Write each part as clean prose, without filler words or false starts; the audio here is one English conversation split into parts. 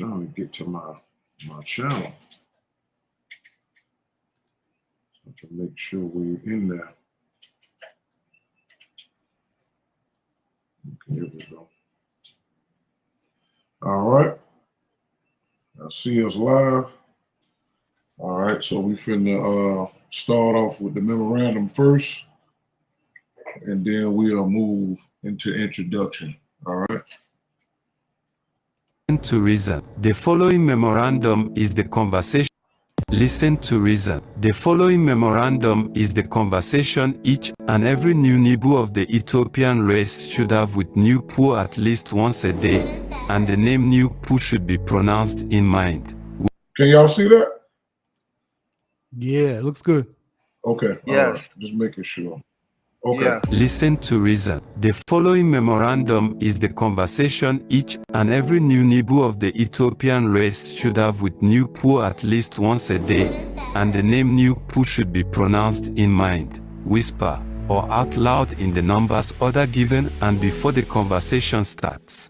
Trying to get to my channel to make sure we're in there. Okay, here we go. All right. I see us live. All right, so we finna start off with the memorandum first, and then we'll move into introduction. All right. To reason. The following memorandum is the conversation. Listen to reason. The following memorandum is the conversation each and every new Nibu of the Ethiopian race should have with Nupu at least once a day, and the name Nupu should be pronounced in mind. Can y'all see that? Yeah, it looks good. Okay. Yes. All right. Just making sure. Okay. Yeah. Listen to reason. The following memorandum is the conversation each and every new Nibu of the Ethiopian race should have with Nupu at least once a day, and the name Nupu should be pronounced in mind, whisper, or out loud in the numbers order given and before the conversation starts.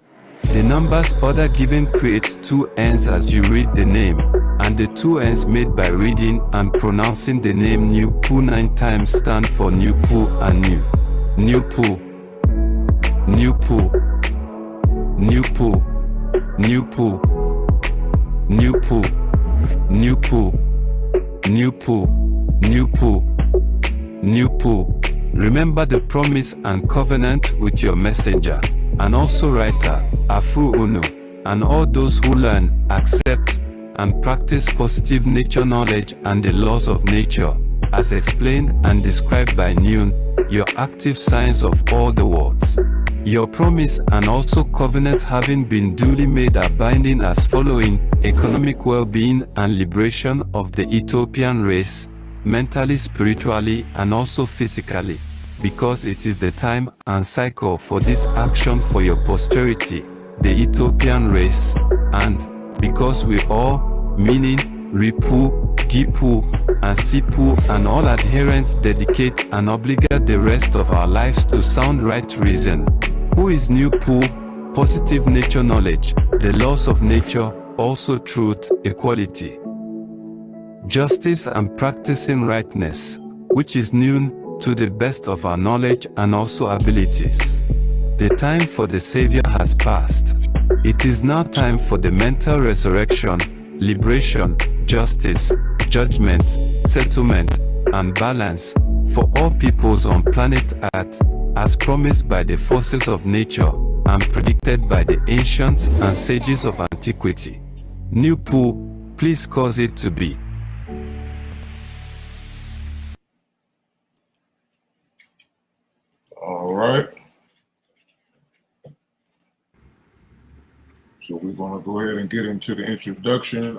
The numbers order given creates two ends as you read the name, and the two ends made by reading and pronouncing the name Nupu 9 times stand for Nupu and New. Nupu. Nupu. Nupu. Nupu. Nupu. Nupu. Nupu. Nupu. Nupu. Remember the promise and covenant with your messenger, and also writer, Afru Unu, and all those who learn, accept, and practice positive nature knowledge and the laws of nature, as explained and described by Yaanuwn, your active science of all the worlds. Your promise and also covenant having been duly made are binding as following: economic well-being and liberation of the Ethiopian race, mentally, spiritually, and also physically, because it is the time and cycle for this action for your posterity, the Ethiopian race, and because we all, meaning Ripu, Gipu, and Sipu, and all adherents dedicate and obligate the rest of our lives to sound right reason. Who is Nupu? Positive nature knowledge, the laws of nature, also truth, equality, justice, and practicing rightness, which is Yaanuwn, to the best of our knowledge and also abilities. The time for the Savior has passed. It is now time for the mental resurrection, liberation, justice, judgment, settlement, and balance for all peoples on planet Earth, as promised by the forces of nature and predicted by the ancients and sages of antiquity. Nupu, please cause it to be. All right. So we're going to go ahead and get into the introduction.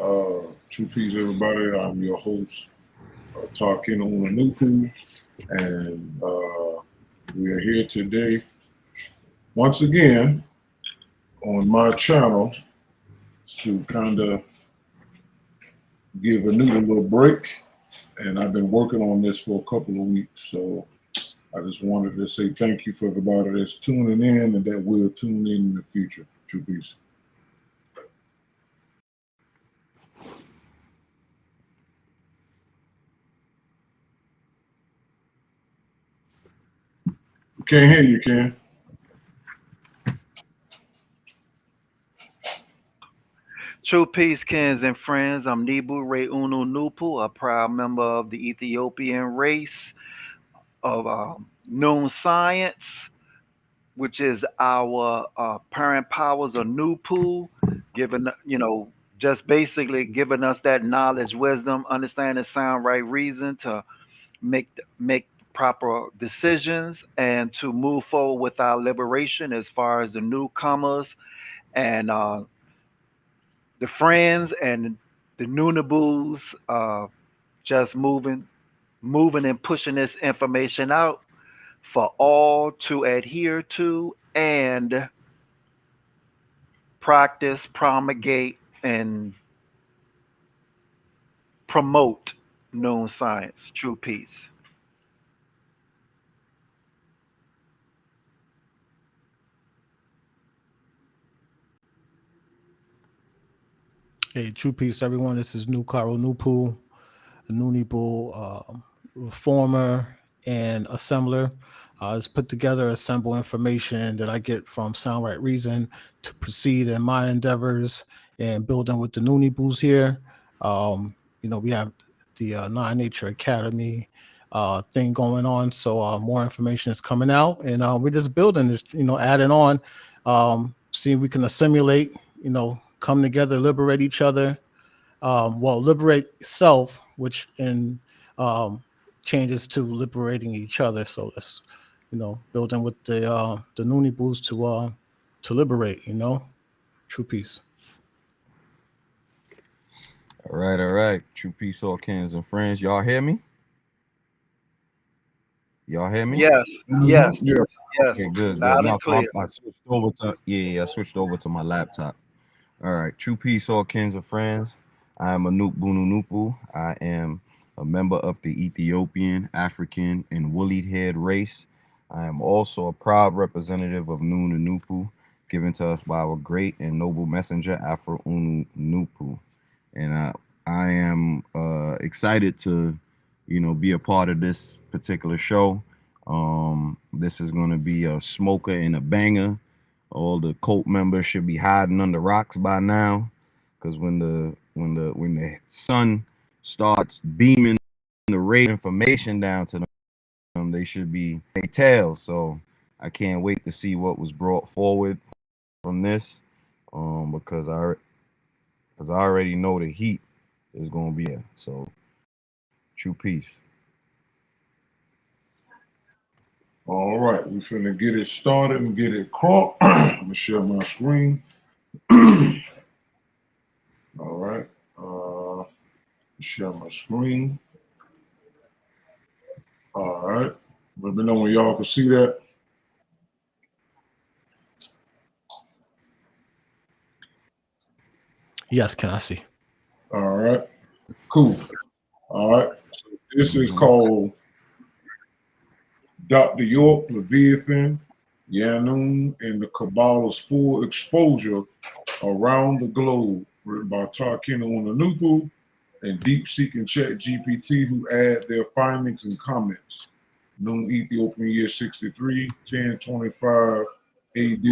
True peace, everybody. I'm your host, Yaanuwn Nupu, and we are here today once again on my channel to kind of give a little break. And I've been working on this for a couple of weeks, so I just wanted to say thank you for everybody that's tuning in and that will tune in the future. True peace. Can't hear you, Ken. True peace, kins and friends. I'm Nibu Ray Unu Nupu, a proud member of the Ethiopian race of Yaanuwn Science, which is our parent powers of Nupu, giving, just basically giving us that knowledge, wisdom, understanding, sound, right reason to make proper decisions and to move forward with our liberation as far as the newcomers and the friends and the Nunaboos, just moving and pushing this information out for all to adhere to and practice, promulgate, and promote Yaanuwn Science. True peace. Hey, true peace, everyone. This is Nukaro Nupu, the Nunibu reformer and assembler. It's put together, assemble information that I get from Sound Right Reason to proceed in my endeavors and building with the Nunibus here. We have the Nine Nature Academy thing going on, so more information is coming out, and we're just building this, adding on, seeing we can assimilate, come together, liberate each other. Liberate self, which in changes to liberating each other. So that's building with the Noonie Boos to liberate. True peace. All right. True peace, all kins and friends. Y'all hear me? Y'all hear me? Yes, yes, Yeah. yes. Okay, good. Loud No, and clear. I switched over to I switched over to my laptop. All right, true peace, all kins and friends. I am Anouk Bununupu. I am a member of the Ethiopian, African, and woolly head race. I am also a proud representative of Nunu Nupu, given to us by our great and noble messenger, Afro Unu Nupu. And I am excited to, be a part of this particular show. This is going to be a smoker and a banger. All the cult members should be hiding under rocks by now, because when the sun starts beaming the ray information down to them, they should be they tails. So I can't wait to see what was brought forward from this, because I already know the heat is gonna be there. So true peace. All right, we finna get it started and get it crunk. I'm gonna share my screen. All right, share my screen. All right, let me know when y'all can see that. Yes, can I see? All right, cool. All right, so this is called Dr. York, Leviathan, Yaanuwn, and the Kabbalah's Full Exposure Around the Globe, written by Tarkina Unanupu and Deep Seeking Chat GPT, who add their findings and comments. Noon Ethiopian year 63, 1025 AD,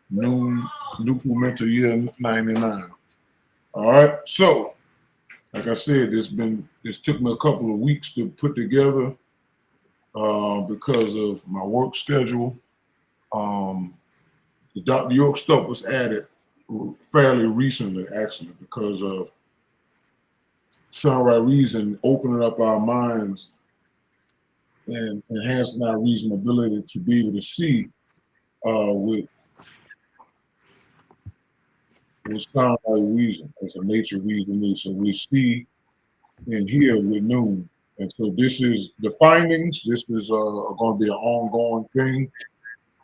Noon Nupu Mental year 99. All right, so like I said, this took me a couple of weeks to put together because of my work schedule. The Dr. York stuff was added fairly recently, actually, because of Sound Right Reason opening up our minds and enhancing our reasonability to be able to see with Sound Right Reason as a nature reason is. So we see and hear with Noon. And so this is the findings. This is going to be an ongoing thing,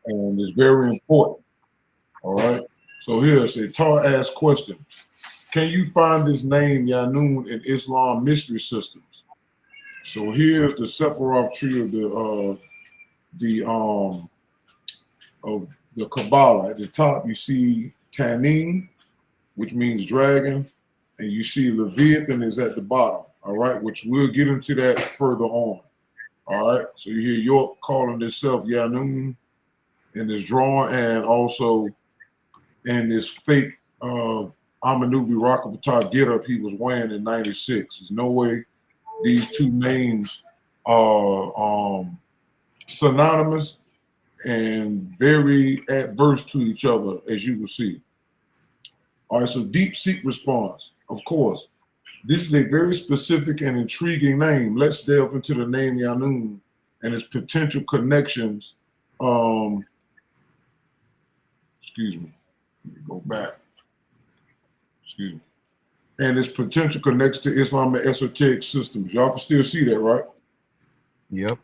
and it's very important. All right. So here's a Tar asked question. Can you find this name Yaanuwn in Islam mystery systems? So here's the Sephiroth tree of the Kabbalah. At the top, you see Tanin, which means dragon, and you see Leviathan is at the bottom. All right, which we'll get into that further on. All right, so you hear York calling himself Yaanuwn in this drawing, and also in this fake Amanubi Rakapatar getup he was wearing in '96. There's no way these two names are synonymous and very adverse to each other, as you will see. All right, so Deep Seek response. Of course, this is a very specific and intriguing name. Let's delve into the name Yaanuwn and its potential connections. Excuse me. Let me go back. Excuse me. And its potential connects to Islamic esoteric systems. Y'all can still see that, right? Yep.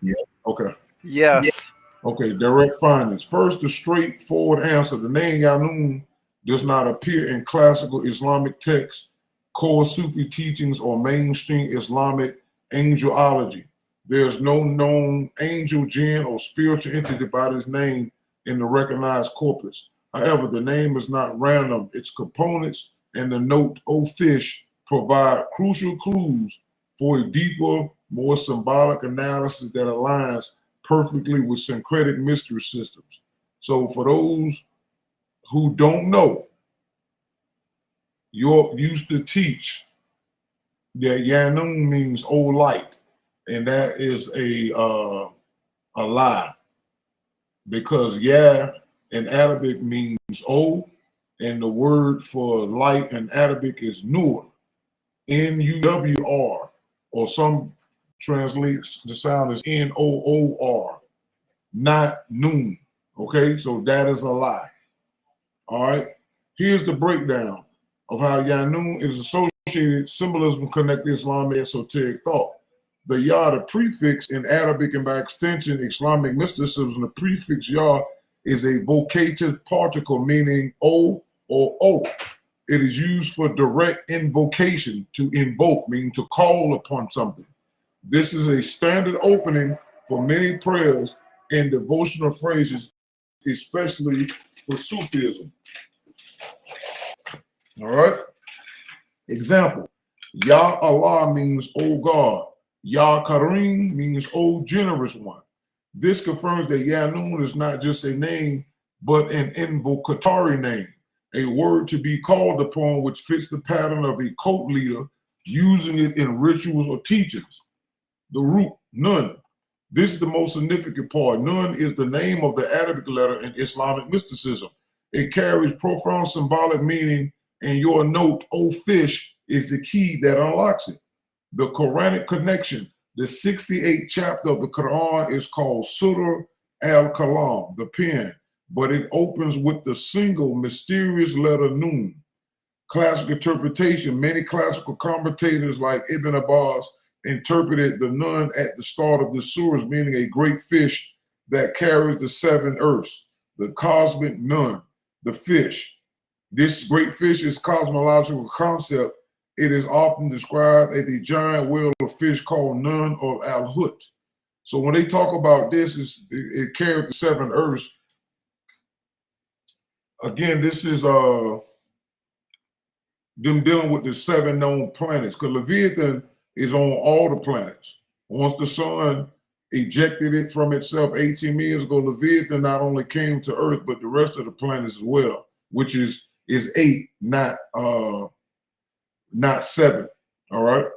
Okay. Yes. Okay, direct findings. First, the straightforward answer. The name Yaanuwn does not appear in classical Islamic texts, core Sufi teachings, or mainstream Islamic angelology. There is no known angel, jinn, or spiritual entity by this name in the recognized corpus. However, the name is not random. Its components and the note, O fish, provide crucial clues for a deeper, more symbolic analysis that aligns perfectly with syncretic mystery systems. So for those who don't know, York used to teach that Yaanuwn means old light, and that is a lie, because Ya in Arabic means old, and the word for light in Arabic is Nur, N-U-W-R, or some translates the sound as N-O-O-R, not noon. Okay, so that is a lie. All right, here's the breakdown of how Yaanuwn is associated symbolism connected Islamic esoteric thought. The Ya, the prefix in Arabic and by extension Islamic mysticism, the prefix Ya is a vocative particle meaning O or O. It is used for direct invocation, to invoke, meaning to call upon something. This is a standard opening for many prayers and devotional phrases, especially for Sufism. All right. Example, Ya Allah means O God. Ya Kareem means O generous one. This confirms that Yaanuwn is not just a name, but an invocatory name, a word to be called upon which fits the pattern of a cult leader using it in rituals or teachings. The root, Nun. This is the most significant part. Nun is the name of the Arabic letter in Islamic mysticism. It carries profound symbolic meaning, and your note, O fish, is the key that unlocks it. The Quranic connection, the 68th chapter of the Quran, is called Surah al-Kalam, the pen, but it opens with the single mysterious letter Nun. Classic interpretation, many classical commentators like Ibn Abbas interpreted the Nun at the start of the surah as meaning a great fish that carries the 7 earths, the cosmic Nun, the fish. This great fish is a cosmological concept. It is often described as a giant whale of fish called Nun or Al-Hut. So when they talk about this, it carries the 7 earths. Again, this is them dealing with the 7 known planets, because Leviathan is on all the planets. Once the sun ejected it from itself 18 years ago, Leviathan not only came to Earth, but the rest of the planets as well, which is 8, not 7. All right.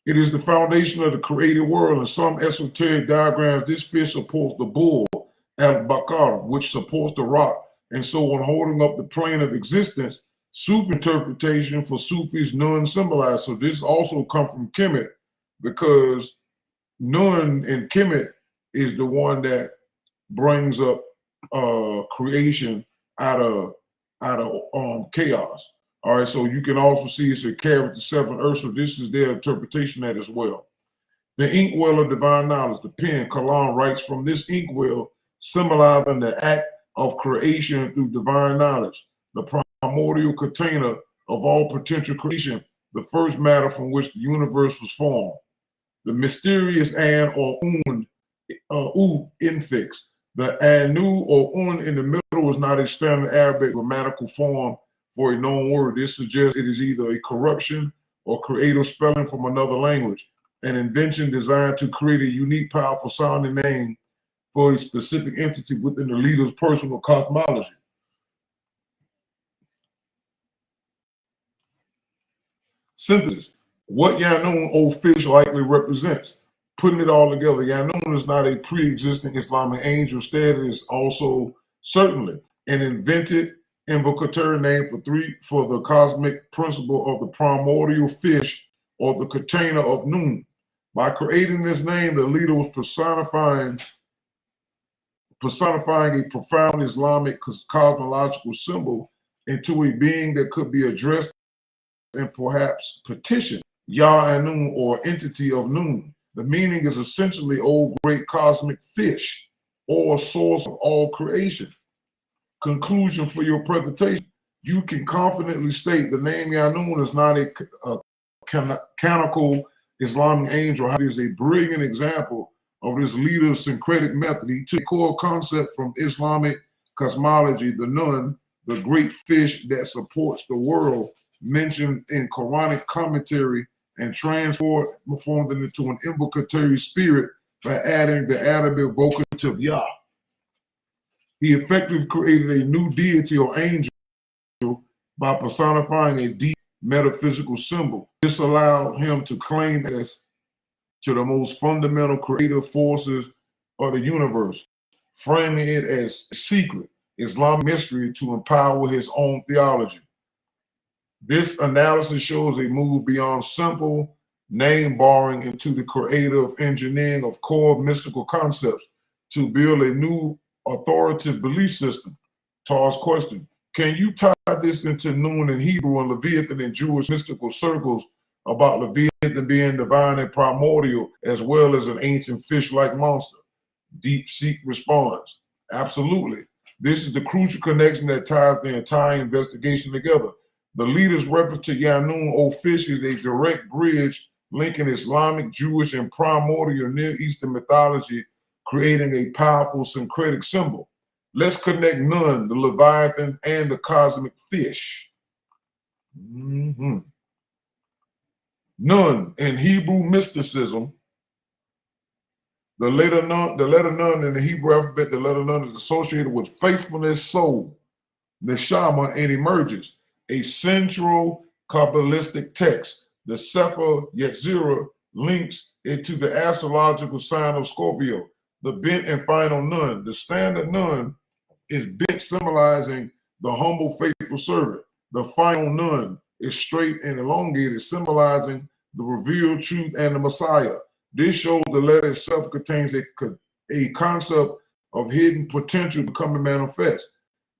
It is the foundation of the created world. In some esoteric diagrams, this fish supports the bull, al-Bakar, which supports the rock, and so on, holding up the plane of existence. Sufi interpretation for Sufis, Nun symbolized. So this also comes from Kemet, because Nun in Kemet is the one that brings up creation out of chaos. All right, so you can also see it's a carry the 7 earths. So this is their interpretation of that as well. The inkwell of divine knowledge, the pen, Kalam writes from this inkwell, symbolizing the act of creation through divine knowledge, the primordial container of all potential creation, the first matter from which the universe was formed. The mysterious an or un, infix. The anu or un in the middle is not a standard Arabic grammatical form for a known word. This suggests it is either a corruption or creative spelling from another language, an invention designed to create a unique, powerful sounding name for a specific entity within the leader's personal cosmology. Synthesis. What Yaanuwn, O fish, likely represents. Putting it all together, Yaanuwn is not a pre-existing Islamic angel. Instead, it is also certainly an invented invocatory name for the cosmic principle of the primordial fish, or the container of Nun. By creating this name, the leader was personifying a profound Islamic cosmological symbol into a being that could be addressed and perhaps petitioned. Yaanuwn, or entity of Nun. The meaning is essentially old great cosmic fish, or source of all creation. Conclusion for your presentation. You can confidently state the name Yaanuwn is not a canonical Islamic angel. It is a brilliant example of this leader's syncretic method. He took core concept from Islamic cosmology, the Nun, the great fish that supports the world, mentioned in Quranic commentary, and transformed them into an invocatory spirit by adding the additive vocative Yah. He effectively created a new deity or angel by personifying a deep metaphysical symbol. This allowed him to claim as to the most fundamental creative forces of the universe, framing it as secret Islamic mystery to empower his own theology. This analysis shows a move beyond simple name borrowing into the creative engineering of core mystical concepts to build a new authoritative belief system. Tar's question: can you tie this into Yaanuwn in Hebrew and Leviathan in Jewish mystical circles about Leviathan being divine and primordial, as well as an ancient fish-like monster? Deep Seek responds: absolutely. This is the crucial connection that ties the entire investigation together. The leader's reference to Yaanuwn, O fish, is a direct bridge linking Islamic, Jewish, and primordial Near Eastern mythology, creating a powerful syncretic symbol. Let's connect Yaanuwn, the Leviathan, and the cosmic fish. Yaanuwn in Hebrew mysticism, the letter Nun in the Hebrew alphabet, the letter Nun is associated with faithfulness, soul, neshama, and emergence. A central Kabbalistic text, the Sefer Yetzirah, links it to the astrological sign of Scorpio, the bent and final Nun. The standard Nun is bent, symbolizing the humble, faithful servant. The final Nun is straight and elongated, symbolizing the revealed truth and the Messiah. This shows the letter itself contains a concept of hidden potential becoming manifest.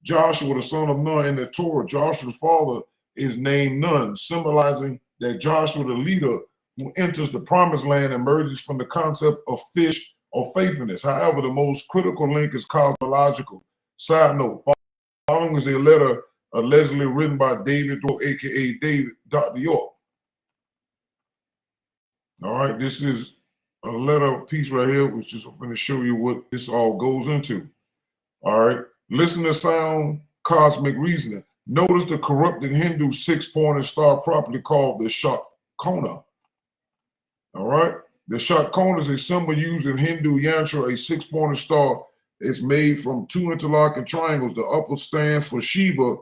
Joshua, the son of Nun, in the Torah, Joshua's father is named Nun, symbolizing that Joshua, the leader who enters the promised land, emerges from the concept of fish or faithfulness. However, the most critical link is cosmological. Side note, following is a letter allegedly written by David, aka David, Dr. York. All right, this is a letter piece right here, which is going to show you what this all goes into. All right, listen to sound cosmic reasoning. Notice the corrupted Hindu six-pointed star properly called the Shatkona. All right, the Shatkona is a symbol used in Hindu yantra. A six-pointed star is made from two interlocking triangles. The upper stands for Shiva,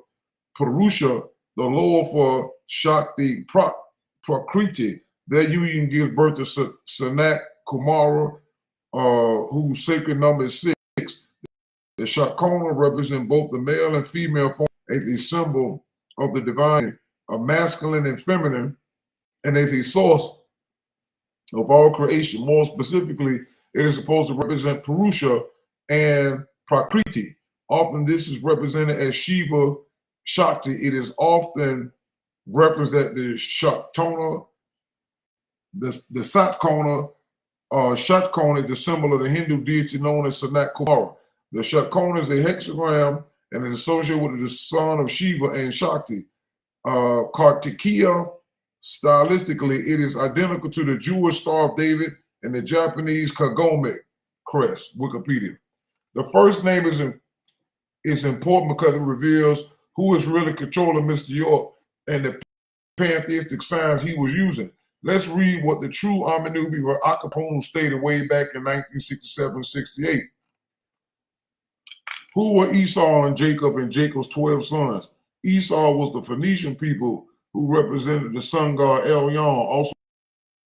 Purusha, the lower for Shakti, Prakriti. Their union gives birth to Sanat Kumara, whose sacred number is 6. The Shatkona represent both the male and female form as a symbol of the divine, of masculine and feminine, and as a source of all creation. More specifically, it is supposed to represent Purusha and Prakriti. Often this is represented as Shiva, Shakti. It is often referenced that the Shatkona, the Satkona, Shatkona is the symbol of the Hindu deity known as Sanat Kumara. The Shatkona is a hexagram and is associated with the son of Shiva and Shakti. Kartikeya, stylistically, it is identical to the Jewish Star of David and the Japanese Kagome crest. Wikipedia. The first name is important because it reveals who is really controlling Mr. York and the pantheistic signs he was using. Let's read what the true Amenubi or Akaponu stated way back in 1967-68. Who were Esau and Jacob's 12 sons? Esau was the Phoenician people who represented the sun god Elyon, also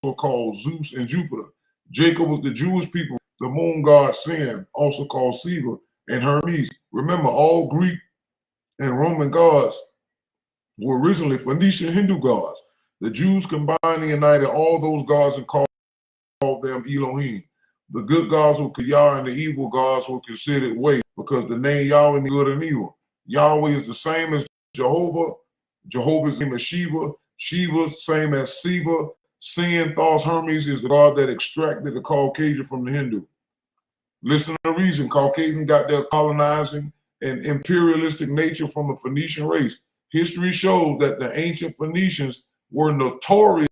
called Zeus and Jupiter. Jacob was the Jewish people, the moon god Sin, also called Siva, and Hermes. Remember, all Greek and Roman gods were originally Phoenician Hindu gods. The Jews combined and united all those gods and called them Elohim. The good gods were Kiyah and the evil gods were considered Way, because the name Yahweh means good and evil. Yahweh is the same as Jehovah. Jehovah's name is Shiva. Shiva's same as Siva. Sin, Thoth, Hermes is the god that extracted the Caucasian from the Hindu. Listen to the reason. Caucasian got their colonizing and imperialistic nature from the Phoenician race. History shows that the ancient Phoenicians were notorious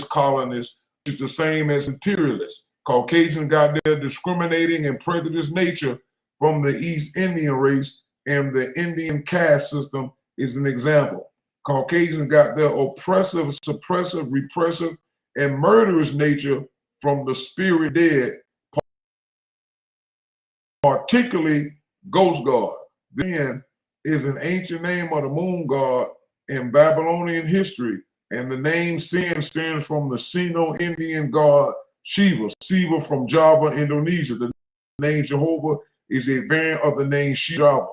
colonists, which is the same as imperialists. Caucasians got their discriminating and prejudiced nature from the East Indian race, and the Indian caste system is an example. Caucasians got their oppressive, suppressive, repressive, and murderous nature from the spirit dead, particularly ghost god. Then is an ancient name of the moon god in Babylonian history, and the name Sin stems from the Sino-Indian god Shiva. Shiva from Java, Indonesia. The name Jehovah is a variant of the name Shijava.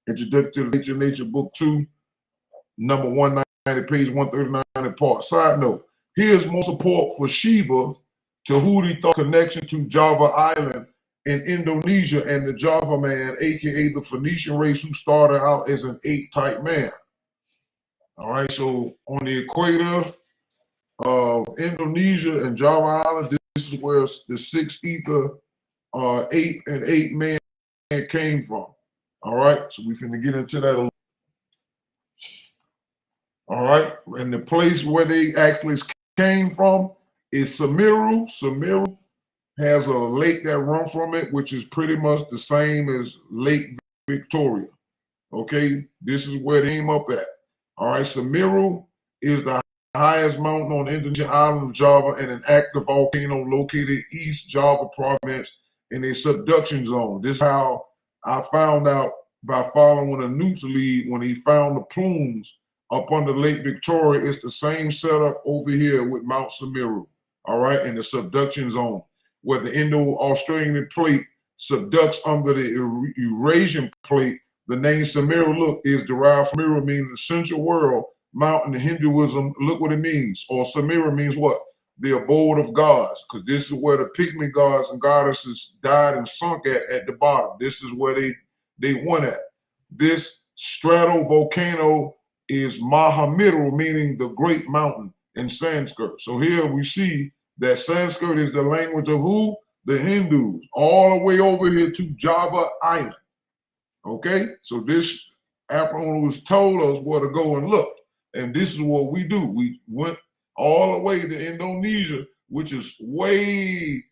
Introduction to Nature, Book 2, number 190, page 139 in part. Side note, here's more support for Shiva, Tahuti thought connection to Java Island in Indonesia and the Java man, aka the Phoenician race who started out as an ape-type man. All right, so on the equator of Indonesia and Java Island, this is where the six ether ape and ape man came from. All right, so we finna get into that a little. All right, and the place where they actually came from is Sumeru. Sumeru has a lake that runs from it, which is pretty much the same as Lake Victoria. Okay, this is where they came up at. All right, Sumeru is the highest mountain on the Indonesian island of Java and an active volcano located East Java province in a subduction zone. This is how I found out by following a news lead when he found the plumes up under Lake Victoria. It's the same setup over here with Mount Sumeru, all right, in the subduction zone, where the Indo-Australian plate subducts under the Eurasian plate. The name Sumeru, look, is derived from Sumeru, meaning the central world, mountain Hinduism. Look what it means. Or Sumeru means what? The abode of gods, because this is where the pygmy gods and goddesses died and sunk at the bottom. This is where they went at. This stratovolcano is Mahamiru, meaning the great mountain in Sanskrit. So here we see that Sanskrit is the language of who? The Hindus, all the way over here to Java Island. Okay, so this Afro was told us where to go and look. And this is what we do. We went all the way to Indonesia, which is way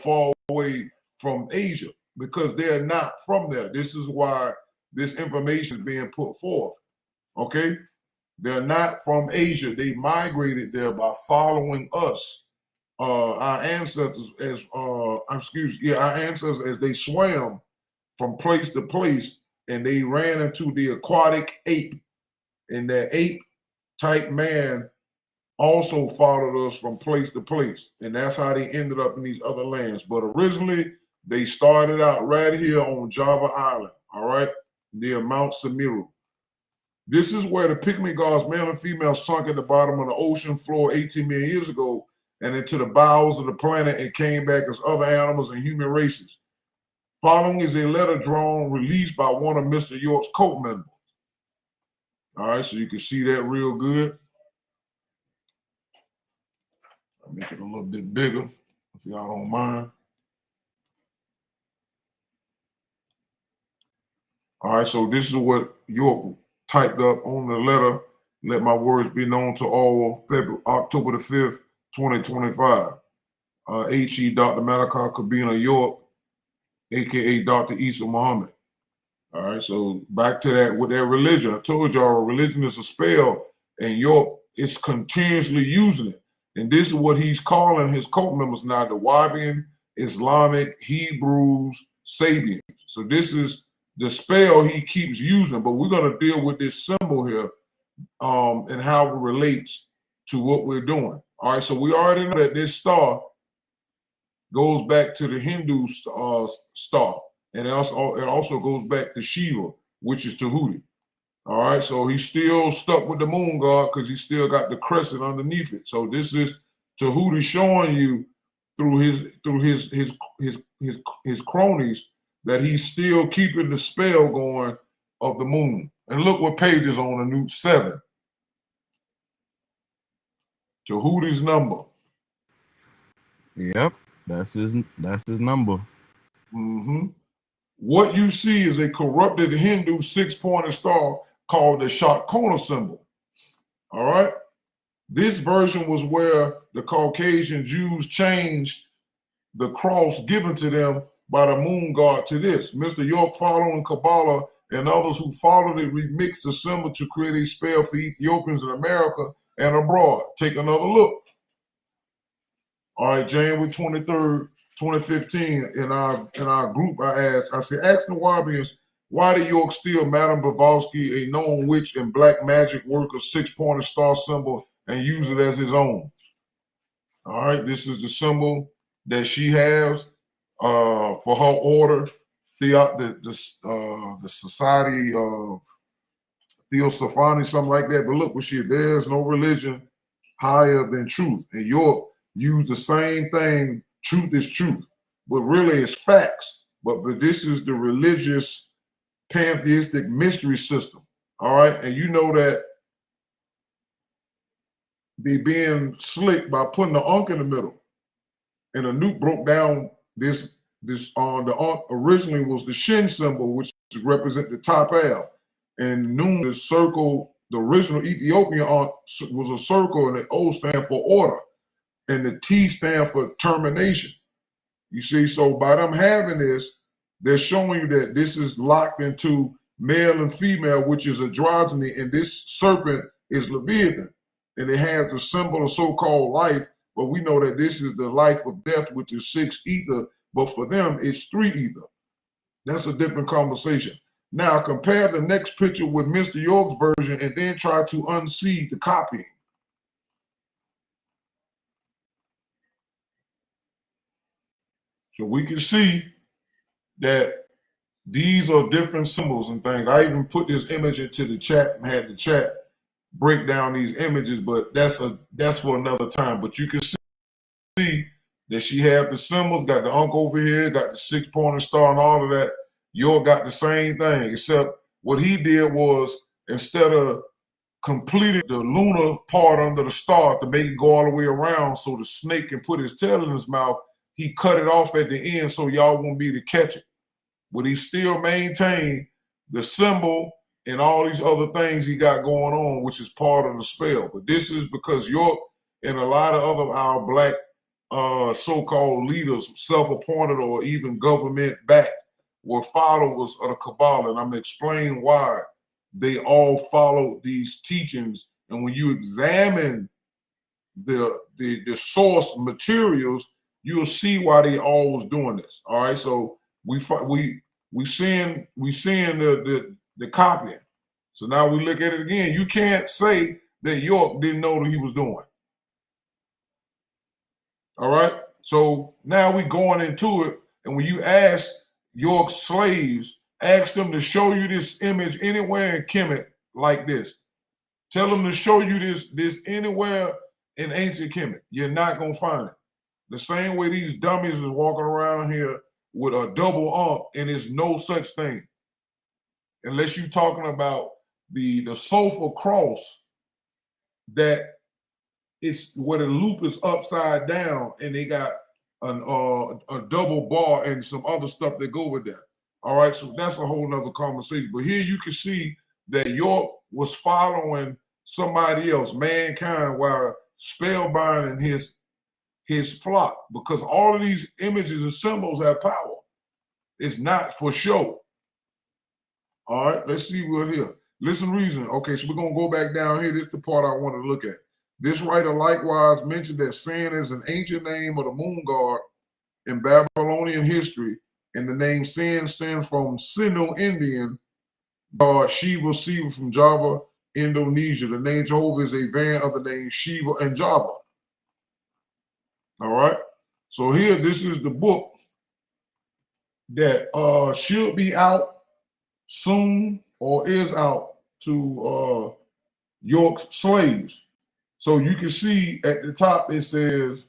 far away from Asia, because they're not from there. This is why this information is being put forth. Okay, they're not from Asia. They migrated there by following us, our ancestors our ancestors as they swam from place to place, and they ran into the aquatic ape, and that ape type man also followed us from place to place, and that's how they ended up in these other lands. But originally they started out right here on Java Island, all right, near Mount Sumeru. This is where the pygmy gods, male and female, sunk at the bottom of the ocean floor 18 million years ago and into the bowels of the planet and came back as other animals and human races. Following is a letter drawn, released by one of Mr. York's cult members. All right, so you can see that real good. I'll make it a little bit bigger, if y'all don't mind. All right, so this is what York typed up on the letter. Let my words be known to all. October the 5th, 2025. H.E. Dr. Malachi Kabina York, a.k.a. Dr. Isa Muhammad. All right, so back to that with that religion. I told y'all religion is a spell, and York is continuously using it. And this is what he's calling his cult members now, the Wahhabian, Islamic, Hebrews, Sabians. So this is the spell he keeps using, but we're going to deal with this symbol here and how it relates to what we're doing. All right, so we already know that this star goes back to the Hindu star, and it also goes back to Shiva, which is Tahuti. All right, so he's still stuck with the moon god because he still got the crescent underneath it. So this is Tahuti showing you through his cronies that he's still keeping the spell going of the moon. And look what page is on the Newt 7. Tahuti's number. Yep, that's his number. Mm-hmm. What you see is a corrupted Hindu six-pointed star called the Shakona symbol. All right? This version was where the Caucasian Jews changed the cross given to them by the moon god to this. Mr. York, following Kabbalah, and others who followed it remixed the symbol to create a spell for Ethiopians in America and abroad. Take another look. All right, January 23rd, 2015, in our group, I said, ask the Wabians, why did York steal Madame Blavatsky, a known witch and black magic worker, six-pointed star symbol, and use it as his own? All right, this is the symbol that she has for her order, the Society of Theosophany, something like that. But look what there's no religion higher than truth. And York used the same thing, truth is truth, but really it's facts. But this is the religious pantheistic mystery system. All right, and you know that they being slick by putting the Ankh in the middle. And Anup broke down this on the Ankh originally was the Shin symbol, which represent the top half. And Noon, the circle, the original Ethiopian Ankh was a circle, and the O stand for order, and the T stand for termination. You see, so by them having this, they're showing you that this is locked into male and female, which is androgyny, and this serpent is Leviathan. And it has the symbol of so-called life, but we know that this is the life of death, which is 6 ether, but for them, it's 3 ether. That's a different conversation. Now, compare the next picture with Mr. York's version and then try to unseed the copying. So we can see that these are different symbols and things. I even put this image into the chat and had the chat break down these images, but that's for another time. But you can see that she had the symbols, got the Ankh over here, got the 6-pointed star and all of that. York got the same thing, except what he did was, instead of completing the lunar part under the star to make it go all the way around so the snake can put his tail in his mouth, he cut it off at the end so y'all won't be able to catch it. But he still maintained the symbol and all these other things he got going on, which is part of the spell. But this is because York and a lot of other our black so-called leaders, self-appointed or even government-backed, were followers of the Kabbalah. And I'm going to explain why they all followed these teachings. And when you examine the source materials, you'll see why they all was doing this. All right, so we seeing the copying. So now we look at it again. You can't say that York didn't know what he was doing. All right, so now we going into it, and when you ask York's slaves, ask them to show you this image anywhere in Kemet like this. Tell them to show you this anywhere in ancient Kemet. You're not gonna find it. The same way these dummies is walking around here with a double Ankh, and there's no such thing. Unless you're talking about the sulfur cross, that it's where the loop is upside down and they got a double bar and some other stuff that go with that. All right, so that's a whole nother conversation. But here you can see that York was following somebody else, mankind, while spellbinding his flock, because all of these images and symbols have power. It's not for show. All right, let's see what's here. Listen, reason. Okay, so we're going to go back down here. This is the part I want to look at. This writer likewise mentioned that Sin is an ancient name of the moon god in Babylonian history, and the name Sin stands from Sino-Indian god Shiva, Siva from Java, Indonesia. The name Jehovah is a variant of the name Shiva and Java. All right, so here, this is the book that should be out soon or is out to York's slaves. So you can see at the top, it says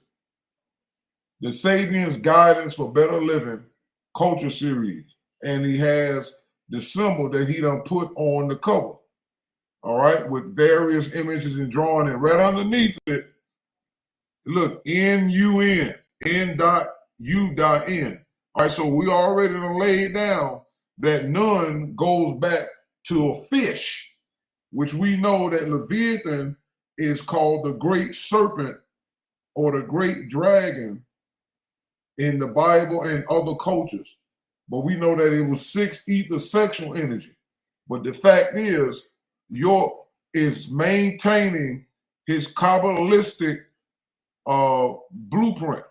the Sabian's Guidance for Better Living Culture Series. And he has the symbol that he done put on the cover. All right, with various images and drawing, and right underneath it, look, N-U-N, N.U.N. All right, so we already laid down that Nun goes back to a fish, which we know that Leviathan is called the Great Serpent or the Great Dragon in the Bible and other cultures. But we know that it was 6 ether sexual energy. But the fact is, York is maintaining his Kabbalistic blueprint.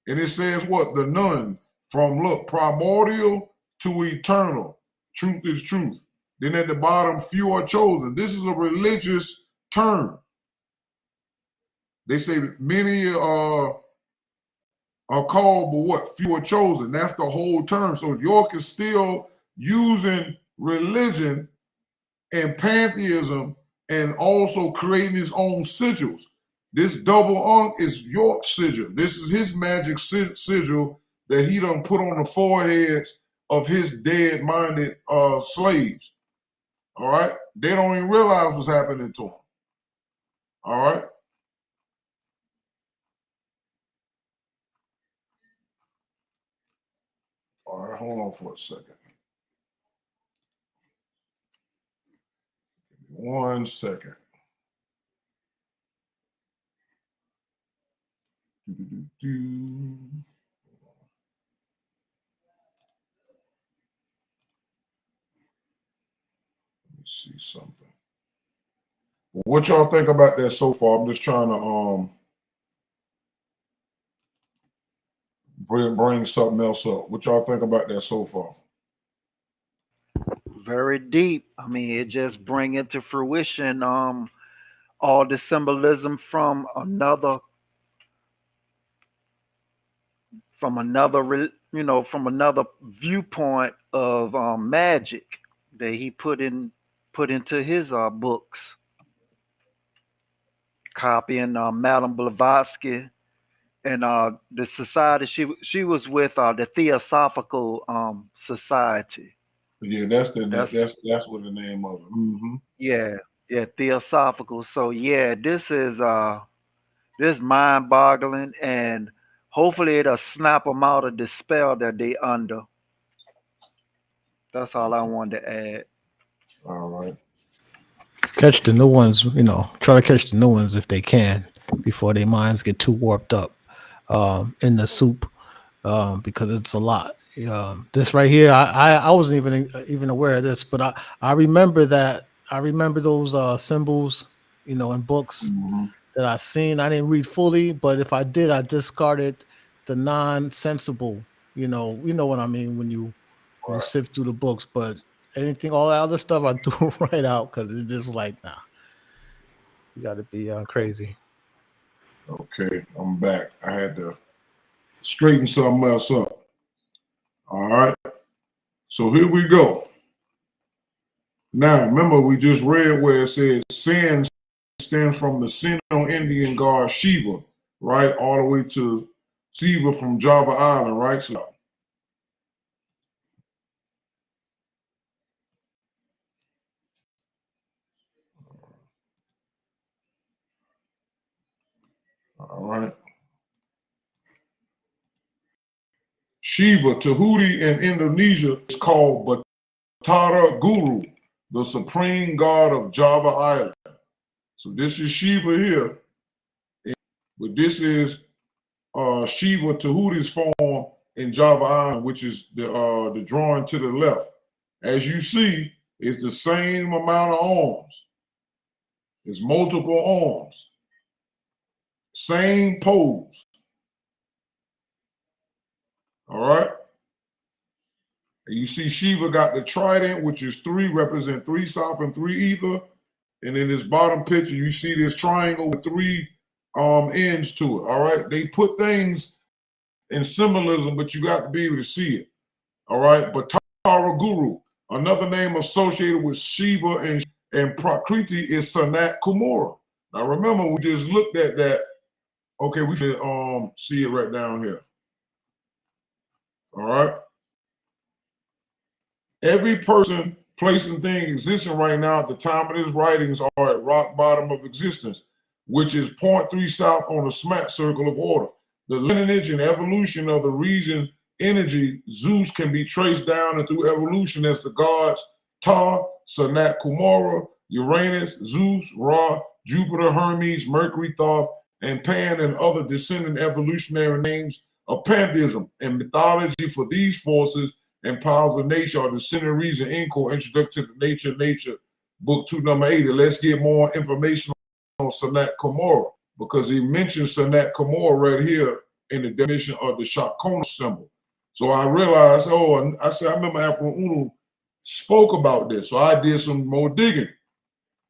And it says what? The Nun, from look, primordial to eternal. Truth is truth. Then at the bottom, few are chosen. This is a religious term. They say many are called, but what? Few are chosen. That's the whole term. So York is still using religion and pantheism and also creating his own sigils. This double Ankh is York's sigil. This is his magic sigil that he done put on the foreheads of his dead-minded slaves. All right? They don't even realize what's happening to them. All right? All right, hold on for a second. 1 second. Let me see something. What y'all think about that so far? I'm just trying to bring something else up. What y'all think about that so far? Very deep. I mean, it just bring into fruition all the symbolism from another viewpoint of magic that he put into his books, copying Madame Blavatsky and the society she was with, the Theosophical Society. Yeah, that's what the name of it. Mm-hmm. Yeah, Theosophical. So yeah, this is mind-boggling, and hopefully it'll snap them out of the spell that they under. That's all I wanted to add. All right. Catch the new ones, try to catch the new ones if they can before their minds get too warped up in the soup, because it's a lot. This right here, I wasn't even aware of this, but I remember that. I remember those symbols, in books that I seen. I didn't read fully, but if I did, I discarded the non-sensible. You know what I mean when you sift through the books. But all that other stuff, I threw right out because it's just like, nah, you got to be crazy. Okay, I'm back. I had to straighten something else up. All right. So here we go. Now, remember, we just read where it says Sin stands from the Sino-Indian god Shiva, right? All the way to Shiva from Java Island, right? So, all right. Shiva, Tahuti in Indonesia, is called Batara Guru, the supreme god of Java Island. So this is Shiva here, but this is Shiva Tahuti's form in Java Island, which is the drawing to the left. As you see, it's the same amount of arms. It's multiple arms. Same pose. All right. And you see Shiva got the trident, which is 3, represent 3 south and 3 ether. And in this bottom picture, you see this triangle with 3 ends to it. All right. They put things in symbolism, but you got to be able to see it. All right. Batara Guru, another name associated with Shiva and Prakriti is Sanat Kumara. Now remember, we just looked at that. Okay, we can see it right down here. All right. Every person, place, and thing existing right now at the time of his writings are at rock bottom of existence, which is 0.3 south on the Smat Circle of Order. The lineage and evolution of the region energy, Zeus, can be traced down and through evolution as the gods Ta, Sanat Kumara, Uranus, Zeus, Ra, Jupiter, Hermes, Mercury, Thoth, and Pan, and other descendant evolutionary names of pantheism and mythology for these forces and Powers of Nature, or the Center Reason Inco, Introduction to the Nature, Book 2, number 80. Let's get more information on Sanat Kumara, because he mentions Sanat Kumara right here in the definition of the Shakona symbol. So I realized, and I said, I remember Afro Unu spoke about this. So I did some more digging.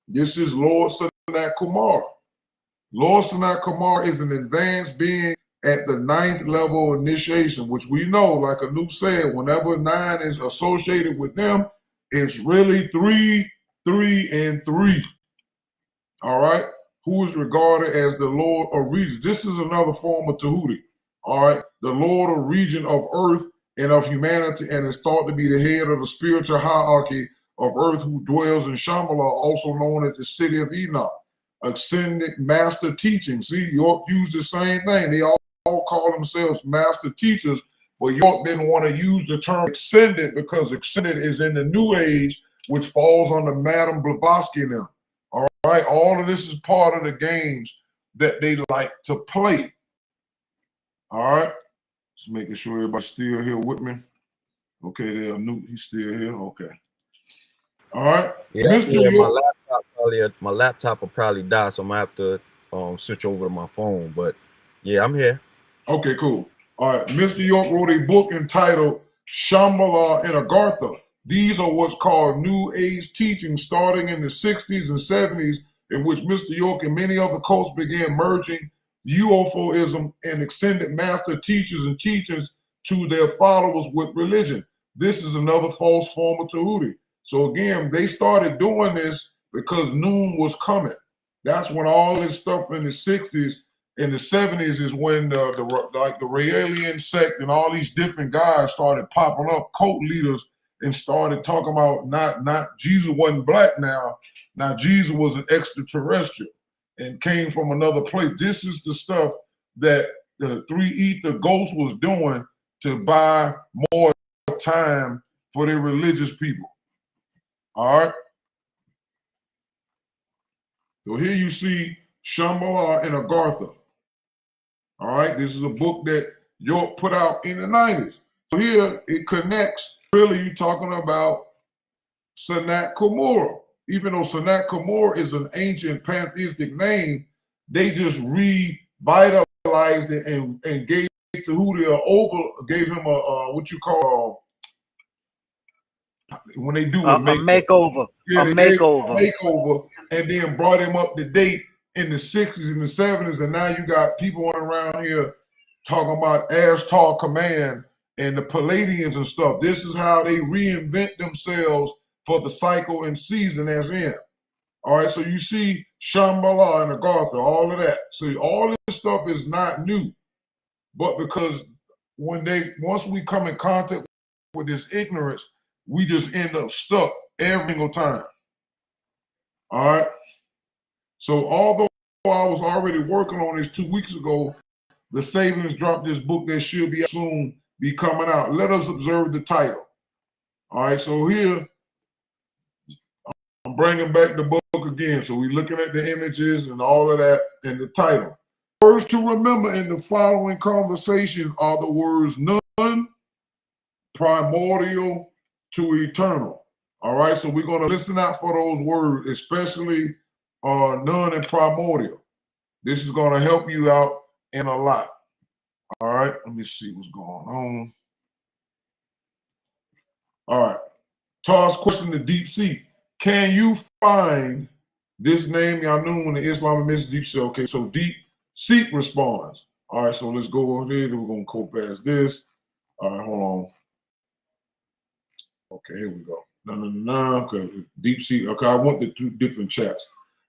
This is Lord Sanat Kumara. Lord Sanat Kumara is an advanced being at the 9th level initiation, which we know, like Anu said, whenever 9 is associated with them, it's really 3, 3, and 3. All right? Who is regarded as the Lord of Region. This is another form of Tahuti. All right? The Lord of Region of Earth and of humanity, and is thought to be the head of the spiritual hierarchy of Earth, who dwells in Shambhala, also known as the city of Enoch. Ascended master teaching. See, York used the same thing. They all call themselves master teachers, but York didn't want to use the term ascended because ascended is in the New Age, which falls under Madame Blavatsky now. All right, all of this is part of the games that they like to play. All right, just making sure everybody's still here with me. Okay, they're new. He's still here. Okay. All right, Yeah, Mr. yeah, York. my laptop will probably die, so I'm gonna have to switch over to my phone. But yeah, I'm here. Okay, cool. All right, Mr. York wrote a book entitled Shambhala and Agartha. These are what's called New Age teachings starting in the 60s and 70s, in which Mr. York and many other cults began merging UFOism and extended master teachers and teachings to their followers with religion. This is another false form of Tahuti. So again, they started doing this because noon was coming. That's when all this stuff in the 60s and the 70s is when the Raelian sect and all these different guys started popping up, cult leaders, and started talking about not Jesus wasn't black now. Now Jesus was an extraterrestrial and came from another place. This is the stuff that the three ether ghost was doing to buy more time for their religious people. All right. So here you see Shambhala and Agartha. All right. This is a book that York put out in the 90s. So here it connects. Really, you're talking about Sanat Kumara. Even though Sanat Kumara is an ancient pantheistic name, they just revitalized it and gave Tahuti gave him a what you call when they do a makeover. Yeah, a makeover. Makeover, and then brought him up to date in the 60s and the 70s, and now you got people around here talking about Ashtar Command and the Palladians and stuff. This is how they reinvent themselves for the cycle and season as in. All right, so you see Shambhala and Agartha, all of that. So all this stuff is not new, but because once we come in contact with this ignorance, we just end up stuck every single time. All right. So although I was already working on this 2 weeks ago, the Sabians dropped this book that should be soon be coming out. Let us observe the title. All right. So here, I'm bringing back the book again. So we're looking at the images and all of that and the title. Words to remember in the following conversation are the words none, primordial, to eternal. All right, so we're going to listen out for those words, especially none and primordial. This is going to help you out in a lot. All right, let me see what's going on. All right, Tar's question to Deep Sea. Can you find this name, Yaanuwn, in Islam and Deep Sea? Okay, so Deep Sea responds. All right, so let's go over here. We're going to go past this. All right, hold on. Okay, here we go. No. Okay, Deep Sea. Okay, I want the two different chats.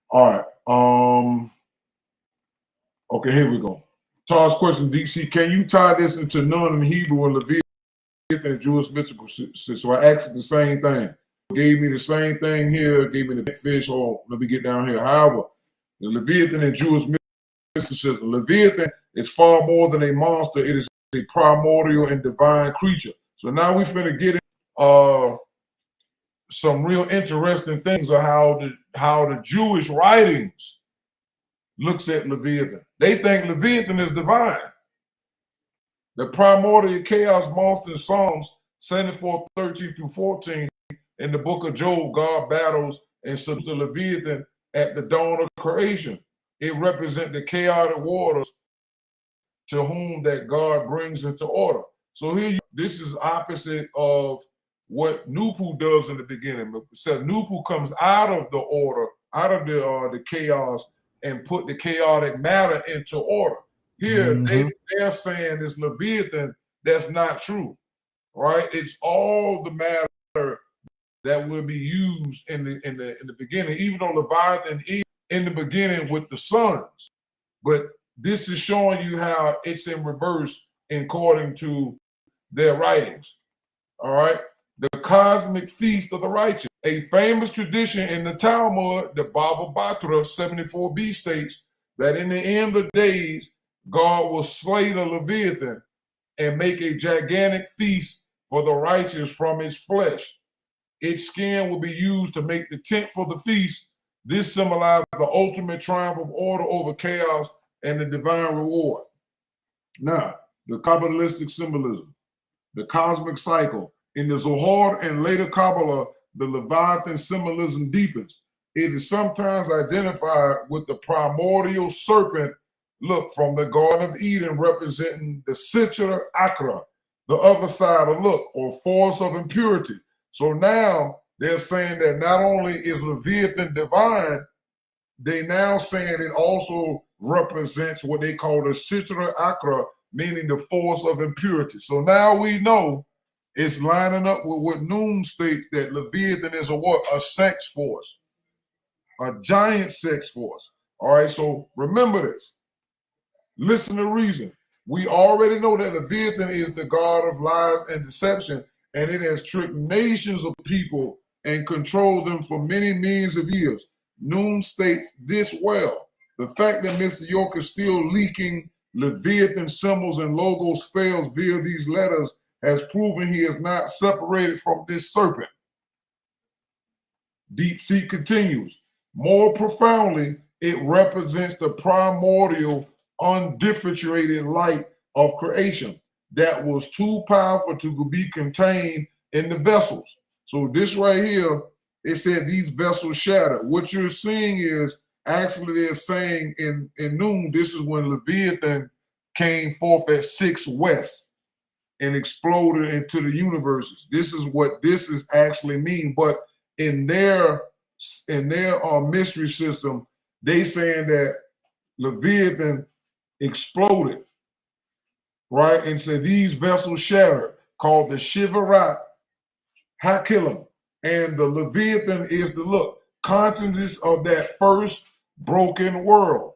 All right. Okay, here we go. Tar's question, Deep Sea. Can you tie this into none in Hebrew and Leviathan and Jewish mythical? So I asked the same thing. Gave me the same thing here. Gave me the big fish. Oh, let me get down here. However, the Leviathan and Jewish mysticism. Leviathan is far more than a monster. It is a primordial and divine creature. So now we finna get some real interesting things of how the Jewish writings looks at Leviathan. They think Leviathan is divine. The primordial chaos monster in Psalms 74, 13 through 14, in the book of Job, God battles and subdues the Leviathan at the dawn of creation. It represents the chaotic waters to whom that God brings into order. So here, this is opposite of what Nupu does in the beginning. So Nupu comes out of the order, out of the chaos, and put the chaotic matter into order. Here, they're saying this Leviathan, that's not true, right? It's all the matter that will be used in the beginning, even though Leviathan is in the beginning with the sons. But this is showing you how it's in reverse according to their writings. All right. The cosmic feast of the righteous, a famous tradition in the Talmud, the Bava Batra 74b states that in the end of days, God will slay the Leviathan and make a gigantic feast for the righteous from its flesh. Its skin will be used to make the tent for the feast. This symbolizes the ultimate triumph of order over chaos and the divine reward. Now, the Kabbalistic symbolism, the cosmic cycle. In the Zohar and later Kabbalah, the Leviathan symbolism deepens. It is sometimes identified with the primordial serpent, look, from the Garden of Eden, representing the Sitra Akra, the other side of look, or force of impurity. So now they're saying that not only is Leviathan divine, they now saying it also represents what they call the Sitra Akra, meaning the force of impurity. So now we know it's lining up with what Noon states, that Leviathan is a sex force, a giant sex force. All right, so remember this. Listen to reason. We already know that Leviathan is the god of lies and deception, and it has tricked nations of people and controlled them for many millions of years. Noon states this well. The fact that Mr. York is still leaking Leviathan symbols and logo spells via these letters has proven he is not separated from this serpent. Deep Sea continues. More profoundly, it represents the primordial, undifferentiated light of creation that was too powerful to be contained in the vessels. So this right here, it said these vessels shattered. What you're seeing is actually they're saying in Noon, this is when Leviathan came forth at 6 west and exploded into the universes. This is what this is actually mean. But in their mystery system, they saying that Leviathan exploded, right? And said these vessels shattered, called the Shivarat Hakilim. And the Leviathan is the consciousness of that first broken world,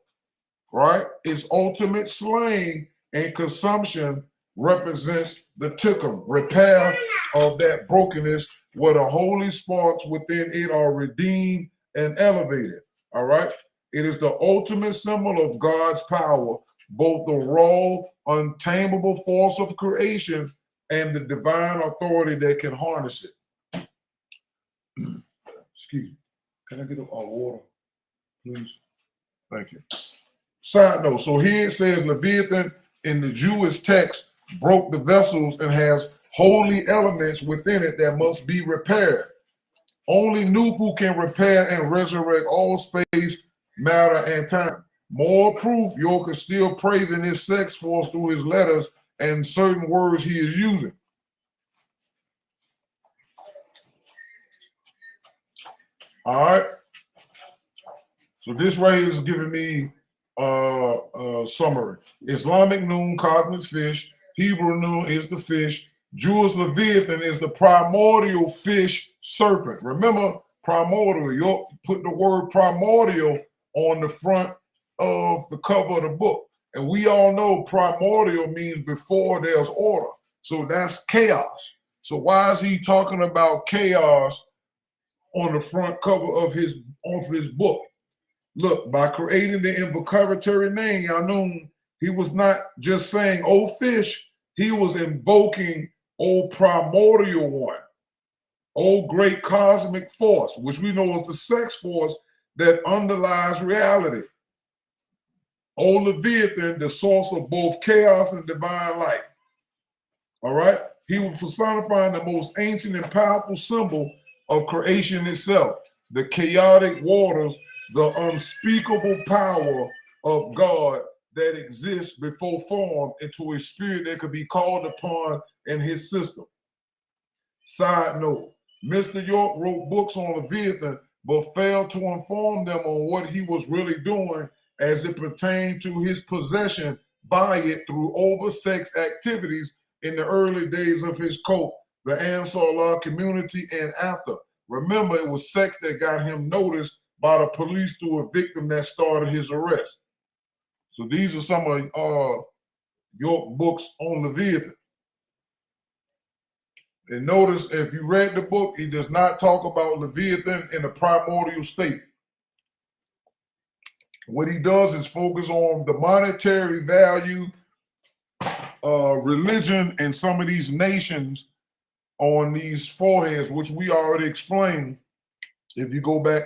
right? Its ultimate slaying and consumption represents the tikkun, repair of that brokenness, where the holy sparks within it are redeemed and elevated. All right. It is the ultimate symbol of God's power, both the raw, untamable force of creation and the divine authority that can harness it. Excuse me. Can I get a water, please? Thank you. Side note. So here it says Leviathan in the Jewish text broke the vessels and has holy elements within it that must be repaired. Only Nupu can repair and resurrect all space, matter, and time. More proof, York is still praising his sex force through his letters and certain words he is using. All right. So this right here is giving me a summary. Islamic Noon, cosmic fish. Hebrew Noon is the fish. Jewish Leviathan is the primordial fish serpent. Remember, primordial. You put the word primordial on the front of the cover of the book. And we all know primordial means before there's order. So that's chaos. So why is he talking about chaos on the front cover of his book? Look, by creating the invocatory name, Yaanuwn, he was not just saying, oh fish, he was invoking, oh primordial one, oh great cosmic force, which we know is the sex force that underlies reality. Oh Leviathan, the source of both chaos and divine light. All right. He was personifying the most ancient and powerful symbol of creation itself, the chaotic waters, the unspeakable power of God that exists before form into a spirit that could be called upon in his system. Side note, Mr. York wrote books on Leviathan, but failed to inform them on what he was really doing as it pertained to his possession by it through oversex activities in the early days of his cult, the Ansar Allah community, and after. Remember, it was sex that got him noticed by the police through a victim that started his arrest. So these are some of York books on Leviathan. And notice, if you read the book, he does not talk about Leviathan in the primordial state. What he does is focus on the monetary value, religion, and some of these nations on these foreheads, which we already explained. If you go back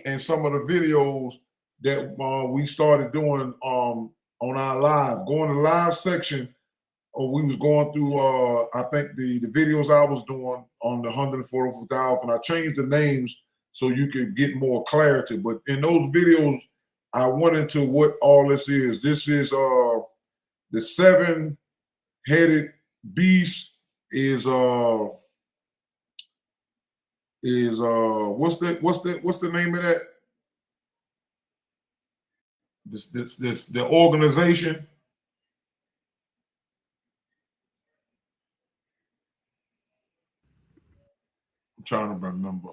in some of the videos that we started doing on our live, go in the live section. We was going through, I think the videos I was doing on the 144,000. I changed the names so you could get more clarity. But in those videos, I went into what all this is. This is the 7-headed beast is what's the name of that? This the organization. I'm trying to remember.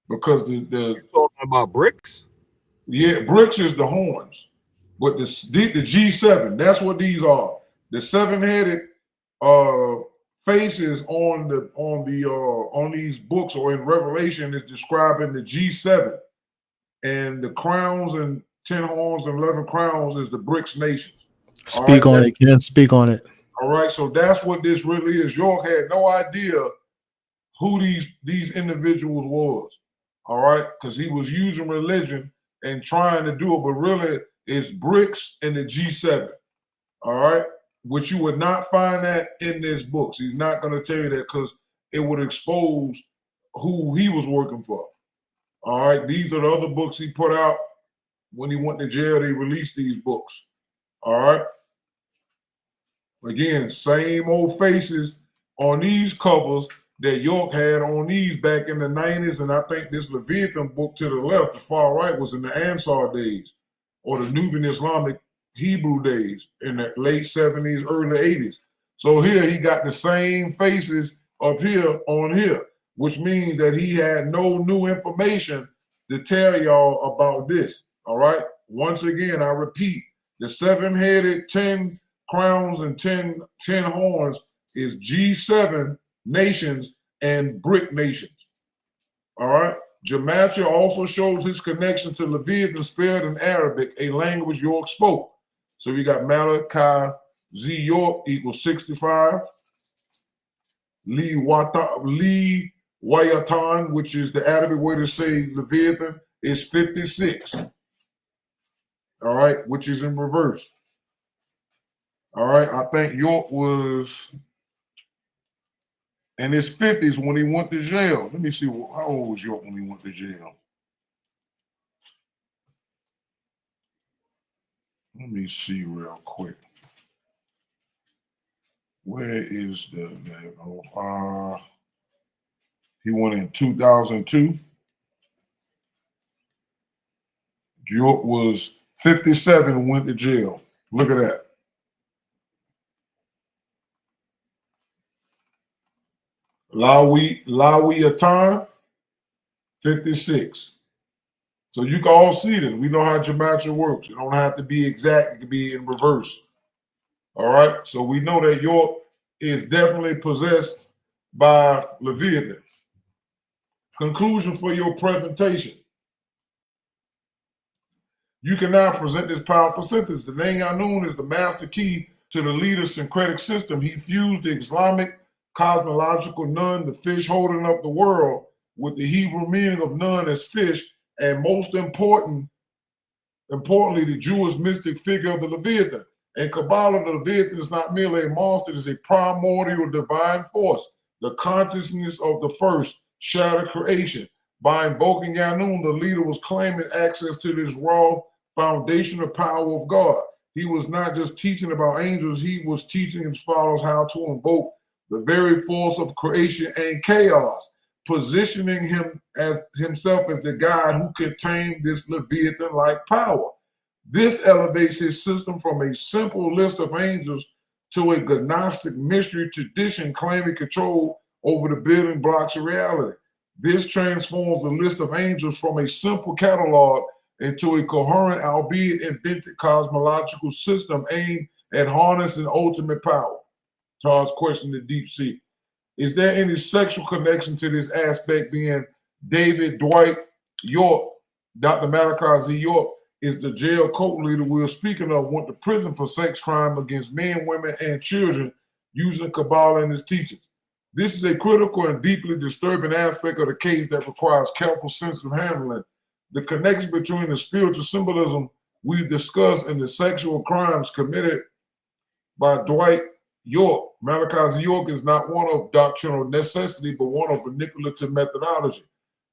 Because the You're talking about bricks? yeah, bricks is the horns, but the G7, that's what these are. The 7-headed faces on these books or in Revelation is describing the G7, and the crowns and 10 horns and 11 crowns is the BRICS nations. Speak on it, Ken. Speak on it. All right, so that's what this really is. York had no idea who these individuals was. All right, because he was using religion and trying to do it, but really it's BRICS and the G7. All right, which you would not find that in this books. He's not going to tell you that because it would expose who he was working for. All right, these are the other books he put out when he went to jail. They released these books. All right. Again, same old faces on these covers that York had on these back in the 90s. And I think this Leviathan book to the left, the far right, was in the Ansar days or the Nubian Islamic Hebrew days in the late 70s, early 80s. So here he got the same faces up here on here, which means that he had no new information to tell y'all about this. All right. Once again, I repeat, the 7-headed, 10 crowns and 10 horns is G7 nations and BRIC nations. All right. Gematria also shows his connection to Leviathan spelled in Arabic, a language York spoke. So we got Malachi Z York equals 65. Li Wayatan, which is the Arabic way to say Leviathan, is 56. All right, which is in reverse. All right, I think York was in his 50s when he went to jail. Let me see, how old was York when he went to jail? Let me see real quick. Where is he went in 2002. York was 57 and went to jail. Look at that. Leviathan, 56. So you can all see this. We know how gematria works. You don't have to be exact. It can be in reverse. All right. So we know that York is definitely possessed by Leviathan. Conclusion for your presentation. You can now present this powerful sentence. The name Yaanuwn is the master key to the leader's syncretic system. He fused the Islamic cosmological nun, the fish holding up the world, with the Hebrew meaning of nun as fish, and most importantly, the Jewish mystic figure of the Leviathan. In Kabbalah, the Leviathan is not merely a monster, it is a primordial divine force, the consciousness of the first shadow creation. By invoking Yaanuwn, the leader was claiming access to this raw foundational power of God. He was not just teaching about angels, he was teaching his followers how to invoke the very force of creation and chaos, positioning himself as the guy who could tame this Leviathan-like power. This elevates his system from a simple list of angels to a Gnostic mystery tradition claiming control over the building blocks of reality. This transforms the list of angels from a simple catalog into a coherent, albeit invented cosmological system aimed at harnessing ultimate power. Todd's question, the deep sea. Is there any sexual connection to this aspect, being David Dwight York, Dr. Malachi Z. York, is the jail cult leader we were speaking of, went to prison for sex crime against men, women, and children using Kabbalah in his teachings. This is a critical and deeply disturbing aspect of the case that requires careful, sensitive handling. The connection between the spiritual symbolism we've discussed and the sexual crimes committed by Dwight York. Malachi Z. York is not one of doctrinal necessity, but one of manipulative methodology.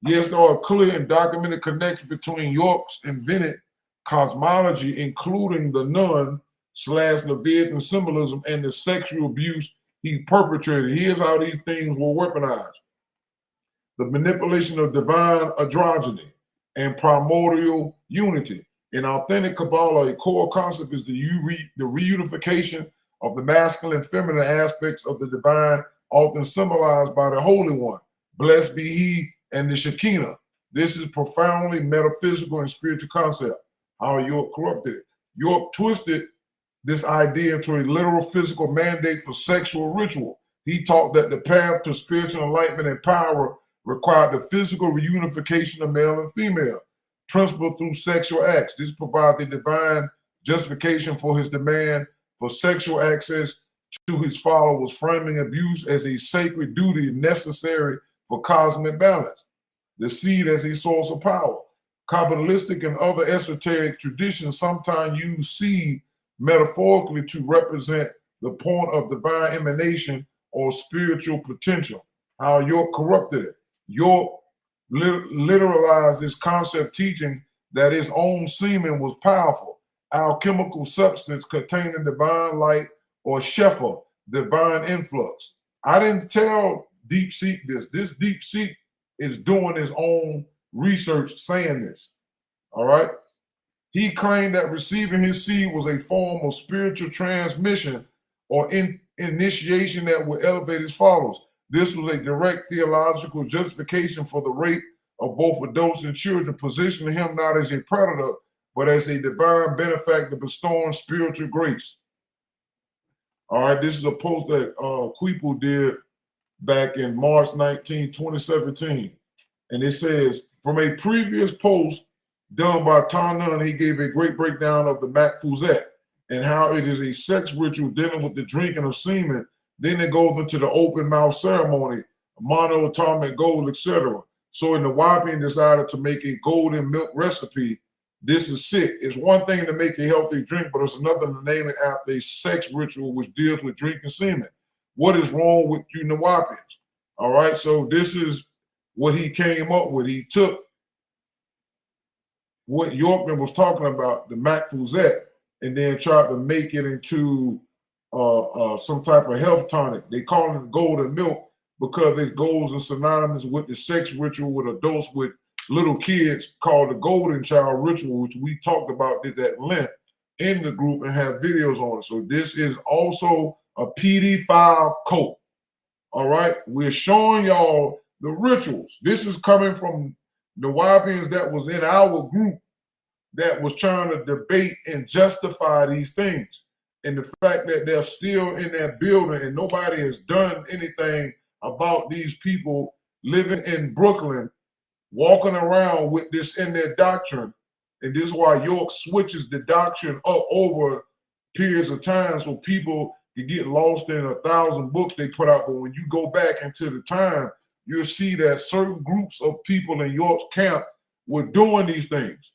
Yes, there are clear and documented connections between York's invented cosmology, including the nun/Leviathan symbolism and the sexual abuse he perpetrated. Here's how these things were weaponized. The manipulation of divine androgyny and primordial unity. In authentic Kabbalah, a core concept is the reunification of the masculine and feminine aspects of the divine, often symbolized by the Holy One, blessed be he, and the Shekinah. This is profoundly metaphysical and spiritual concept. How York corrupted it. York twisted this idea into a literal physical mandate for sexual ritual. He taught that the path to spiritual enlightenment and power required the physical reunification of male and female, principled through sexual acts. This provided the divine justification for his demand for sexual access to his followers, framing abuse as a sacred duty necessary for cosmic balance. The seed as a source of power. Kabbalistic and other esoteric traditions sometimes use seed metaphorically to represent the point of divine emanation or spiritual potential. How York corrupted it. York literalized this concept, teaching that his own semen was powerful, alchemical substance containing divine light or shefa, divine influx. I didn't tell Deep Seek this. This Deep Seek is doing his own research saying this. All right. He claimed that receiving his seed was a form of spiritual transmission or initiation that would elevate his followers. This was a direct theological justification for the rape of both adults and children, positioning him not as a predator, but as a divine benefactor bestowing spiritual grace. All right, this is a post that Queeple did back in March 19, 2017. And it says, from a previous post done by Yaanuwn, he gave a great breakdown of the Makfuzet and how it is a sex ritual dealing with the drinking of semen. Then it goes into the open mouth ceremony, monoatomic gold, etc. So in the Wapian decided to make a golden milk recipe. This is sick. It's one thing to make a healthy drink, but it's another to name it after a sex ritual which deals with drinking semen. What is wrong with you Nawapians? All right, so this is what he came up with. He took what Yorkman was talking about, the Makfuzet, and then tried to make it into some type of health tonic. They call it golden milk because it goes in synonymous with the sex ritual with adults with little kids called the golden child ritual, which we talked about this at length in the group and have videos on it. So this is also a pedophile cult. All right, we're showing y'all the rituals. This is coming from the Wapians that was in our group that was trying to debate and justify these things. And the fact that they're still in that building and nobody has done anything about these people living in Brooklyn, walking around with this in their doctrine. And this is why York switches the doctrine up over periods of time so people can get lost in 1,000 books they put out. But when you go back into the time, you'll see that certain groups of people in York's camp were doing these things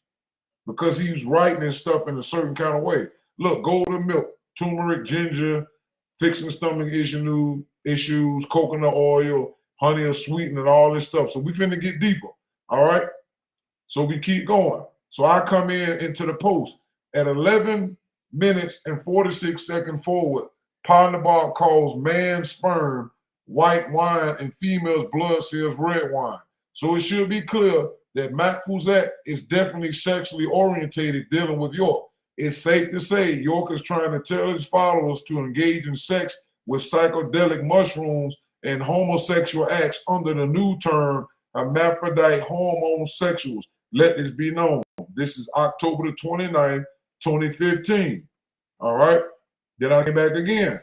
because he was writing his stuff in a certain kind of way. Look, golden milk, turmeric, ginger, fixing stomach issues, coconut oil, honey or sweetener, all this stuff. So we finna get deeper. All right. So we keep going. So I come into the post at 11 minutes and 46 seconds forward. Ponderbar calls man's sperm white wine and female's blood cells red wine. So it should be clear that Mac Fuzette is definitely sexually orientated dealing with York. It's safe to say York is trying to tell his followers to engage in sex with psychedelic mushrooms and homosexual acts under the new term hermaphrodite homosexuals. Let this be known. This is October the 29th, 2015. All right. Then I came back again.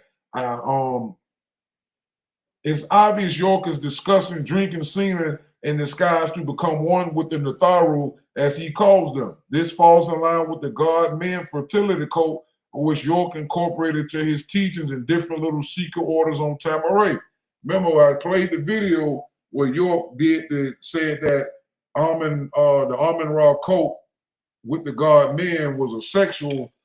It's obvious York is discussing drinking semen in disguise to become one with the Natharu, as he calls them. This falls in line with the God-man fertility cult, which York incorporated to his teachings in different little secret orders on Tamaray. Remember, I played the video where York said that the Amun-Ra cult with the God-man was a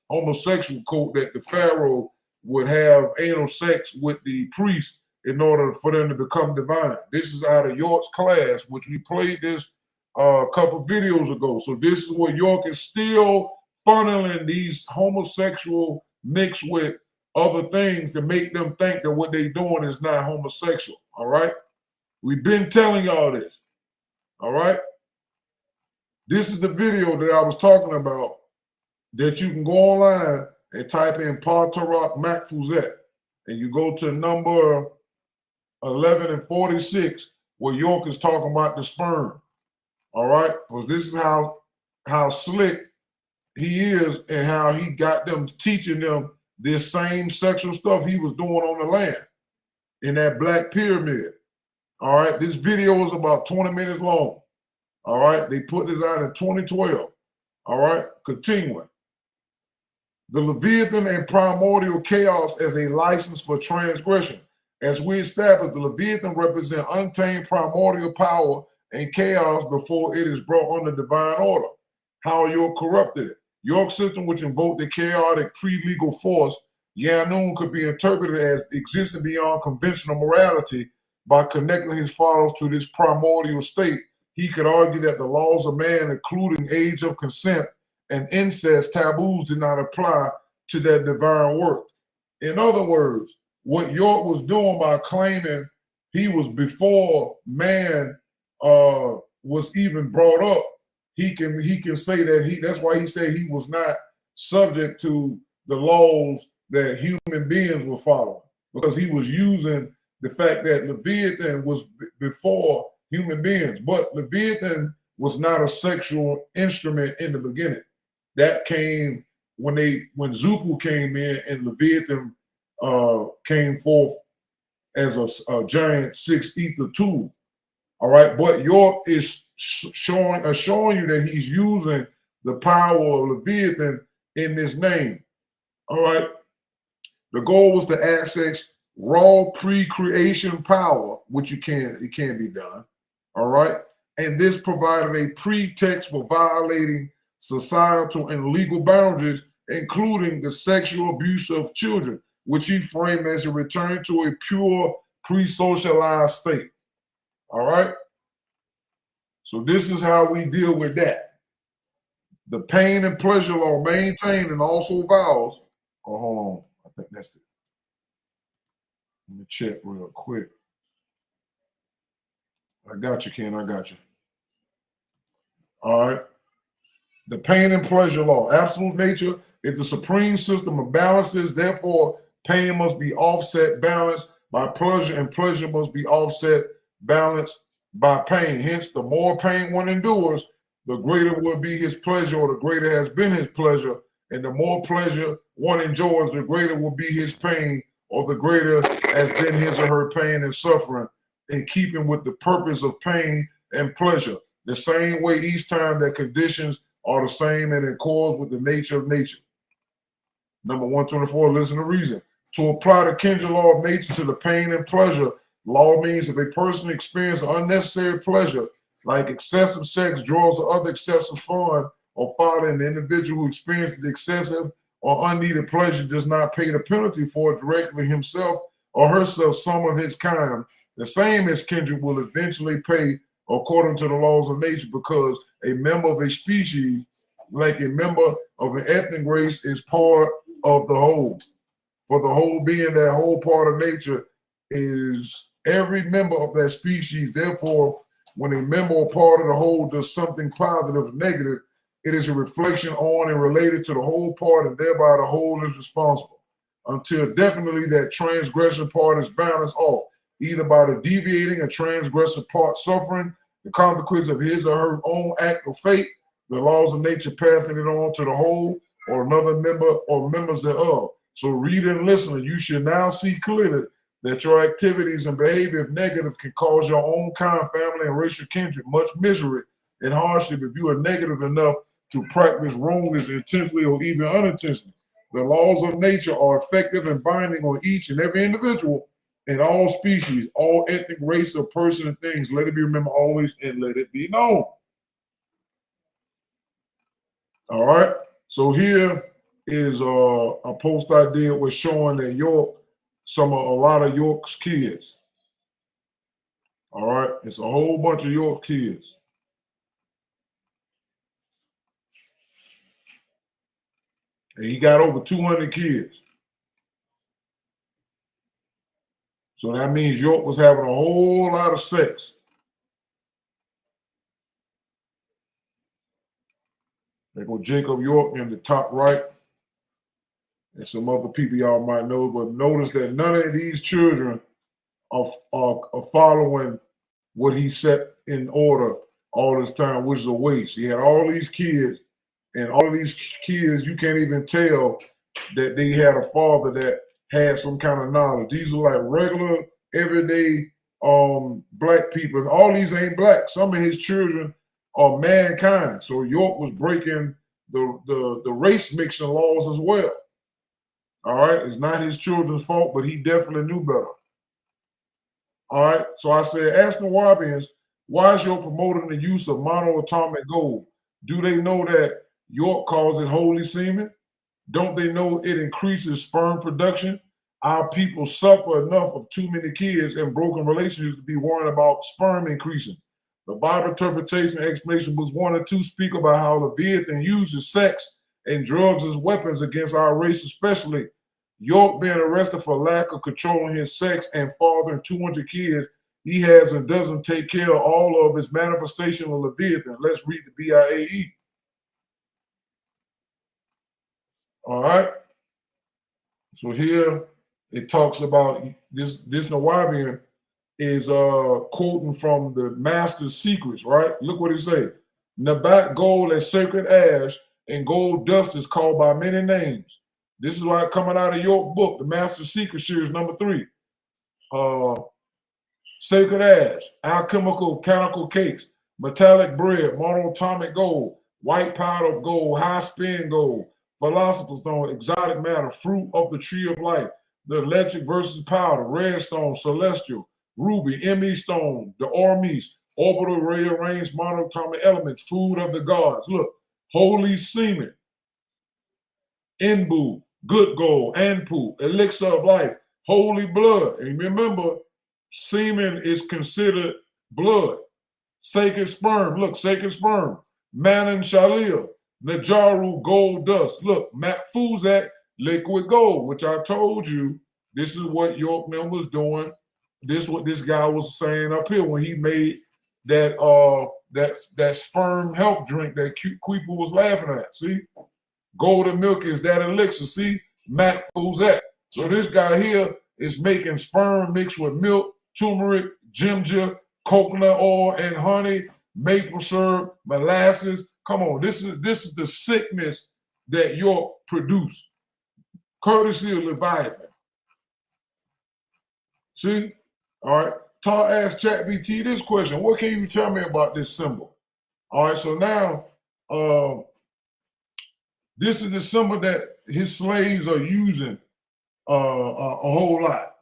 homosexual cult, that the Pharaoh would have anal sex with the priest in order for them to become divine. This is out of York's class, which we played this a couple videos ago. So this is where York is still funneling these homosexual mixed with other things to make them think that what they're doing is not homosexual. All right. We've been telling y'all this. All right. This is the video that I was talking about that you can go online and type in Partarak Mac Fuzette, and you go to number 11 and 46 where York is talking about the sperm. All right. Because this is how slick he is and how he got them teaching them this same sexual stuff he was doing on the land in that Black Pyramid. All right. This video is about 20 minutes long. All right. They put this out in 2012. All right. Continuing. The Leviathan and primordial chaos as a license for transgression. As we established, the Leviathan represents untamed primordial power and chaos before it is brought under divine order. How York corrupted it. York's system, which invoked the chaotic pre-legal force, Yaanuwn, could be interpreted as existing beyond conventional morality by connecting his followers to this primordial state. He could argue that the laws of man, including age of consent and incest taboos, did not apply to that divine work. In other words, what York was doing by claiming he was before man was even brought up, he can say that that's why he said he was not subject to the laws that human beings were following, because he was using the fact that Leviathan was before human beings. But Leviathan was not a sexual instrument in the beginning. That came when Zupu came in and Leviathan came forth as a giant six ether tool. All right, but York is showing you that he's using the power of Leviathan in this name. All right, the goal was to access raw pre-creation power, which it can be done. All right, and this provided a pretext for violating societal and legal boundaries, including the sexual abuse of children, which he framed as a return to a pure pre-socialized state. All right. So this is how we deal with that. The pain and pleasure law maintained and also vows. Oh, hold on. I think that's it. Let me check real quick. I got you, Ken. I got you. All right. The pain and pleasure law. Absolute nature is the supreme system of balances. Therefore, pain must be offset, balanced by pleasure, and pleasure must be offset, balanced by pain. Hence, the more pain one endures, the greater will be his pleasure, or the greater has been his pleasure. And the more pleasure one enjoys, the greater will be his pain, or the greater has been his or her pain and suffering, in keeping with the purpose of pain and pleasure. The same way each time that conditions are the same and in accord with the nature of nature. Number 124, listen to reason. To apply the kindred law of nature to the pain and pleasure, law means if a person experiences unnecessary pleasure, like excessive sex, drugs, or other excessive fun or folly, and the individual who experiences the excessive or unneeded pleasure does not pay the penalty for it directly himself or herself, some of his kind, the same as kindred will eventually pay according to the laws of nature, because a member of a species, like a member of an ethnic race, is part of the whole. For the whole being that whole part of nature is every member of that species. Therefore, when a member or part of the whole does something positive or negative, it is a reflection on and related to the whole part, and thereby the whole is responsible. Until definitely that transgression part is balanced off, either by the deviating a transgressor part suffering the consequence of his or her own act of fate, the laws of nature passing it on to the whole or another member or members thereof. So reader and listener, you should now see clearly that your activities and behavior, if negative, can cause your own kind, family, and racial kindred much misery and hardship if you are negative enough to practice wrongness intentionally or even unintentionally. The laws of nature are effective and binding on each and every individual in all species, all ethnic, race, or person and things. Let it be remembered always and let it be known. All right. So here is a post I did was showing that York, a lot of York's kids. All right. It's a whole bunch of York kids. And he got over 200 kids. So that means York was having a whole lot of sex. There go Jacob York in the top right. And some other people y'all might know, but notice that none of these children are following what he set in order all this time, which is a waste. He had all these kids, and all of these kids, you can't even tell that they had a father that had some kind of knowledge. These are like regular, everyday black people, and all these ain't black. Some of his children are mankind. So York was breaking the race mixing laws as well. All right, it's not his children's fault, but he definitely knew better. All right, so I said, ask the Wabians, why is York promoting the use of monoatomic gold? Do they know that York calls it holy semen? Don't they know it increases sperm production? Our people suffer enough of too many kids and broken relationships to be worrying about sperm increasing. The Bible interpretation and explanation books 1 and 2 speak about how Leviathan uses sex and drugs as weapons against our race, especially. York being arrested for lack of controlling his sex and fathering 200 kids he has and doesn't take care of all of his manifestation of Leviathan. Let's read the BIAE. All right. So here it talks about this Nawabian is quoting from the Master's Secrets, right? Look what it says. Nabat gold as sacred ash and gold dust is called by many names. This is why coming out of York book, the Master's Secret series number 3. Sacred ash, alchemical canonical cakes, metallic bread, monoatomic gold, white powder of gold, high spin gold, philosopher's stone, exotic matter, fruit of the tree of life, the electric versus powder, red stone, celestial, ruby, ME stone, the ormus, orbital rearranged monatomic elements, food of the gods. Look, holy semen, Inbu, good gold, Anpu, elixir of life, holy blood. And remember, semen is considered blood. Sacred sperm, look, sacred sperm. Manan Shalil, Najaru, gold dust. Look, Matfuzat, liquid gold, which I told you, this is what Yorkman was doing. This is what this guy was saying up here when he made that that sperm health drink that Queeper was laughing at. See? Golden milk is that elixir. See? Matfuzat. So this guy here is making sperm mixed with milk, turmeric, ginger, coconut oil, and honey, maple syrup, molasses. Come on, this is the sickness that York produced, courtesy of Leviathan. See? All right. Tar asked ChatGPT this question. What can you tell me about this symbol? All right, so now this is the symbol that his slaves are using a whole lot.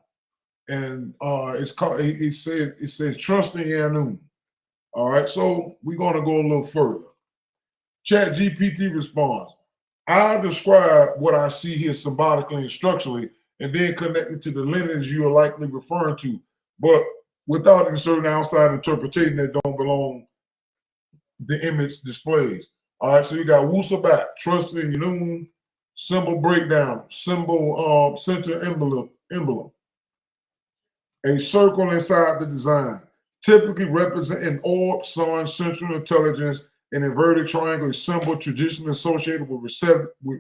And it's called, it says trust in Yaanuwn. All right, so we're going to go a little further. ChatGPT responds, I describe what I see here symbolically and structurally, and then connect it to the lineage you are likely referring to, but without inserting outside interpretation that don't belong the image displays. All right, so you got Wusabat, trust in Yaanuwn, symbol breakdown, symbol center emblem, a circle inside the design, typically represent an orb, sun, central intelligence, an inverted triangle, a symbol traditionally associated with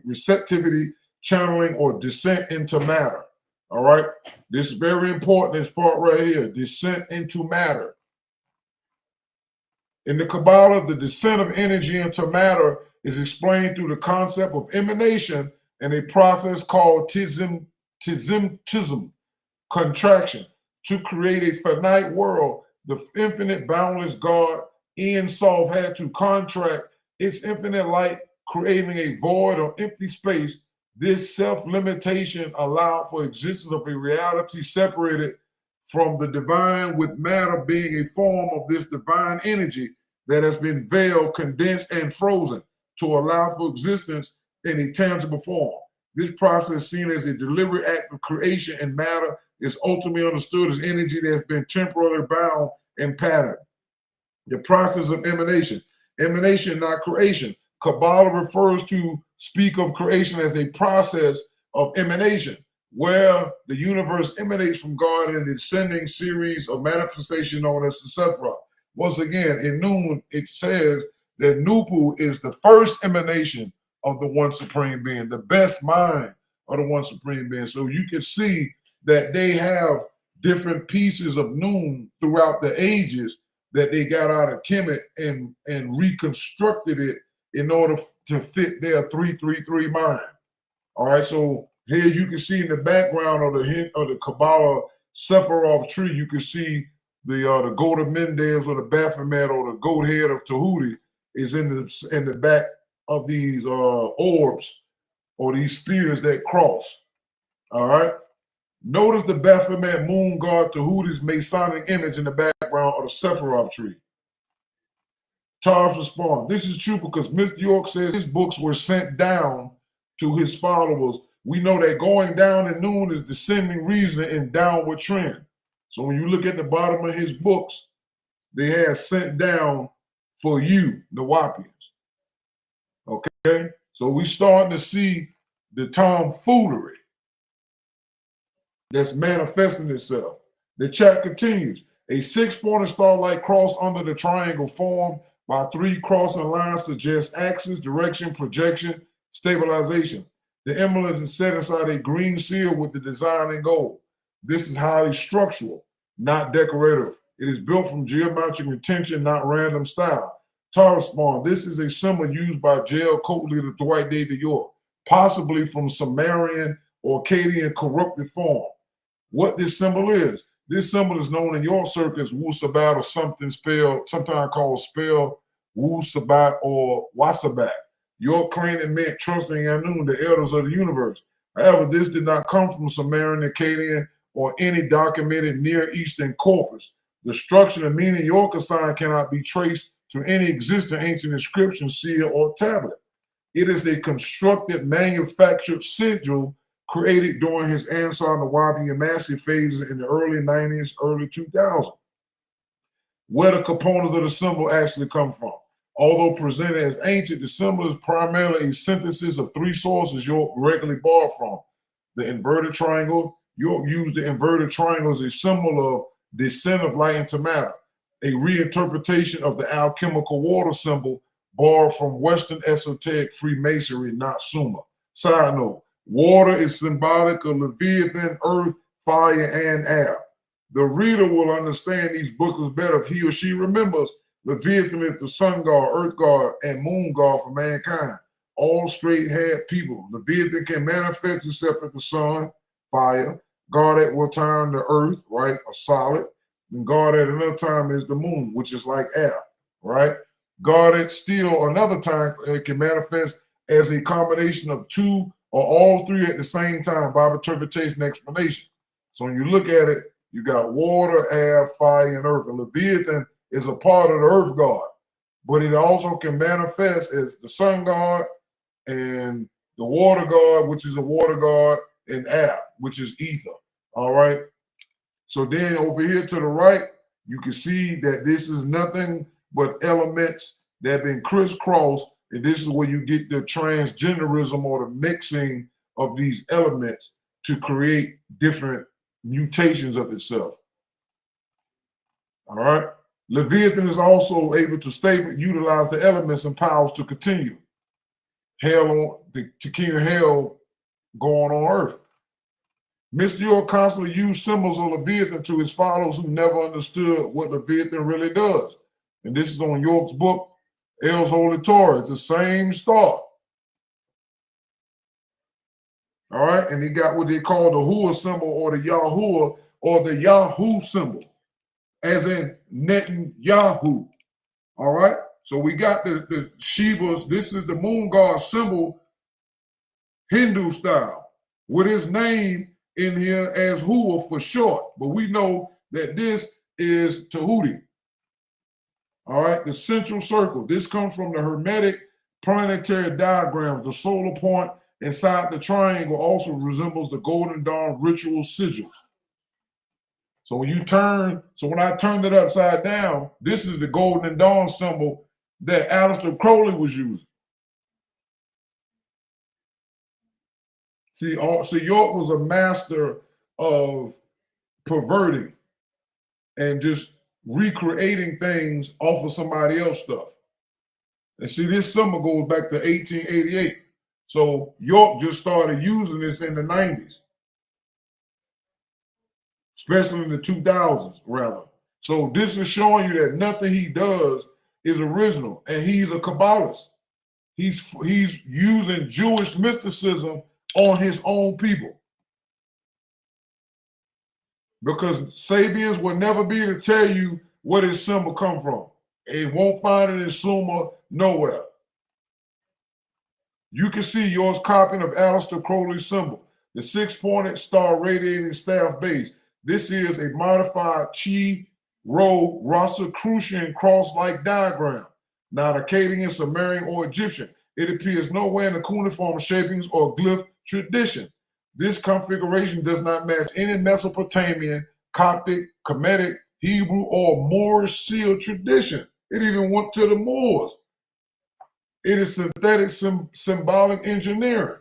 receptivity, channeling, or descent into matter. All right, this is very important, this part right here, descent into matter. In the Kabbalah, the descent of energy into matter is explained through the concept of emanation and a process called tism, contraction. To create a finite world, the infinite, boundless God, Ein Sof, had to contract its infinite light, creating a void or empty space. This self-limitation allowed for existence of a reality separated from the divine, with matter being a form of this divine energy that has been veiled, condensed, and frozen to allow for existence in a tangible form. This process, seen as a deliberate act of creation and matter, is ultimately understood as energy that has been temporarily bound and patterned. The process of emanation. Emanation, not creation. Kabbalah refers to speak of creation as a process of emanation, where the universe emanates from God in a descending series of manifestation known as the Sephirah. Once again, in Noon, it says that Nupu is the first emanation of the one supreme being, the best mind of the one supreme being. So you can see that they have different pieces of Noon throughout the ages that they got out of Kemet and reconstructed it in order to fit their 333 mind. All right, so here you can see in the background of the Kabbalah Sephiroth tree, you can see the goat of Mendez or the Baphomet or the goat head of Tahuti is in the back of these orbs or these spears that cross. All right. Notice the Baphomet moon god Tahuti's Masonic image in the background of the Sephiroth tree. Charles responds, this is true because Mr. York says his books were sent down to his followers. We know that going down in Noon is descending reason and downward trend. So when you look at the bottom of his books, they have sent down for you, the Wapians. Okay? So we starting to see the tomfoolery that's manifesting itself. The chat continues. A six-pointed star-like cross under the triangle formed by three crossing lines suggests axis, direction, projection, stabilization. The emblem is set inside a green seal with the design in gold. This is highly structural, not decorative. It is built from geometric intention, not random style. Taurus-spawn, this is a symbol used by jail cult leader Dwight David York, possibly from Sumerian or Akkadian corrupted form. What this symbol is known in York circles as Wu Sabat, or something spelled, sometimes called spell Wu Sabat or Wasabat. York claimed it meant trusting Yaanuwn, the elders of the universe. However, this did not come from Sumerian, Akkadian, or any documented Near Eastern corpus. The structure and meaning York assigned cannot be traced to any existing ancient inscription, seal, or tablet. It is a constructed, manufactured sigil created during his Ansar Nawabi and Massey phases in the early 90s, early 2000s. Where the components of the symbol actually come from. Although presented as ancient, the symbol is primarily a synthesis of three sources York regularly borrowed from. The inverted triangle. York used the inverted triangle as a symbol of descent of light into matter, a reinterpretation of the alchemical water symbol borrowed from Western esoteric Freemasonry, not Summa. Side note, water is symbolic of Leviathan, earth, fire, and air. The reader will understand these books better if he or she remembers Leviathan is the sun god, earth god, and moon god for mankind. All straight-haired people. Leviathan can manifest itself as the sun, fire. God at one time, the earth, right, a solid. And God at another time is the moon, which is like air, right? God at still another time, it can manifest as a combination of two or all three at the same time by interpretation and explanation. So when you look at it, you got water, air, fire, and earth. And Leviathan is a part of the earth god, but it also can manifest as the sun god and the water god, which is a water god, and air, which is ether. All right. So then over here to the right, you can see that this is nothing but elements that have been crisscrossed, and this is where you get the transgenderism or the mixing of these elements to create different mutations of itself. All right. Leviathan is also able to utilize the elements and powers to continue. Hell on the king of hell going on earth. Mr. York constantly used symbols of Leviathan to his followers who never understood what Leviathan really does. And this is on York's book, El's Holy Torah. It's the same star. All right, and he got what they call the Hua symbol or the Yahuwah or the Yahoo symbol, as in Netanyahu. All right, so we got the Shivas. This is the moon god symbol, Hindu style, with his name in here as Hua for short, but we know that this is Tahuti. All right, the central circle. This comes from the Hermetic planetary diagrams. The solar point inside the triangle also resembles the Golden Dawn ritual sigils. So when I turned it upside down, this is the Golden Dawn symbol that Aleister Crowley was using. See, York was a master of perverting and just recreating things off of somebody else's stuff. And see, this symbol goes back to 1888. So York just started using this in the 90s, especially in the 2000s, rather. So this is showing you that nothing he does is original, and he's a Kabbalist. He's using Jewish mysticism on his own people. Because Sabians will never be able to tell you where his symbol come from. It won't find it in Sumer, nowhere. You can see yours copying of Aleister Crowley's symbol, the 6-pointed star radiating staff base. This is a modified Chi Rho Rosicrucian cross-like diagram, not Akkadian, Sumerian, or Egyptian. It appears nowhere in the cuneiform shapings or glyph tradition. This configuration does not match any Mesopotamian, Coptic, Kemetic, Hebrew, or Moorish seal tradition. It even went to the Moors. It is synthetic symbolic engineering.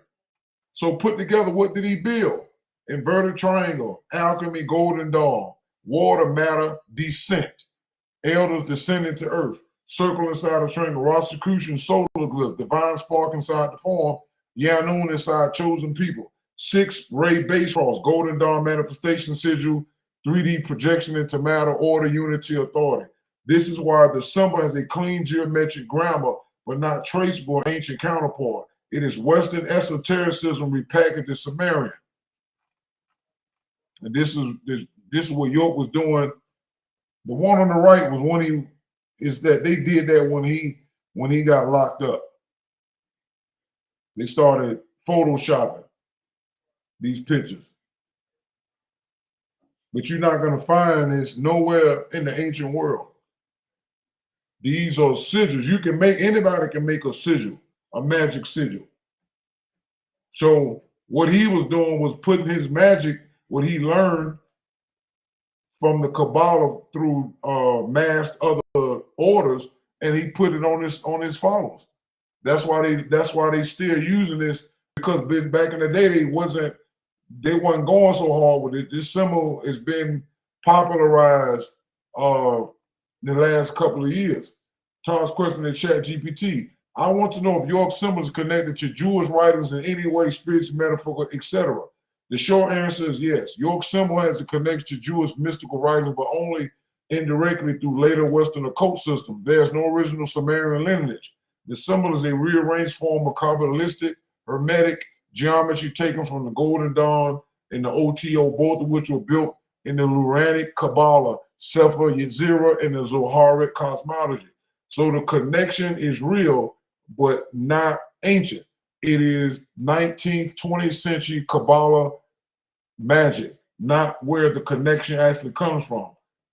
So put together, what did he build? Inverted triangle, alchemy, golden dawn, water, matter, descent, elders descending to earth, circle inside a triangle, Rosicrucian solar glyph, divine spark inside the form, Yaanuwn inside chosen people, 6-ray base cross, golden dawn manifestation sigil, 3D projection into matter, order, unity, authority. This is why the symbol has a clean geometric grammar, but not traceable in ancient counterpart. It is Western esotericism repackaged as Sumerian. And this is what York was doing. The one on the right was they did that when he got locked up. They started photoshopping these pictures. But you're not going to find this nowhere in the ancient world. These are sigils. Anybody can make a sigil, a magic sigil. So what he was doing was putting his magic, what he learned from the Kabbalah through masked other orders, and he put it on his followers. That's why they still using this, because back in the day they wasn't going so hard with it. This symbol has been popularized in the last couple of years. Tom's question in chat GPT. I want to know if York symbol is connected to Jewish writings in any way, spiritual, metaphorical, etc. The short answer is yes. York symbol has a connection to Jewish mystical writings, but only indirectly through later Western occult system. There's no original Sumerian lineage. The symbol is a rearranged form of Kabbalistic, Hermetic geometry taken from the Golden Dawn and the OTO, both of which were built in the Luranic Kabbalah, Sefer Yetzirah, and the Zoharic cosmology. So the connection is real, but not ancient. It is 19th, 20th century Kabbalah magic, not where the connection actually comes from.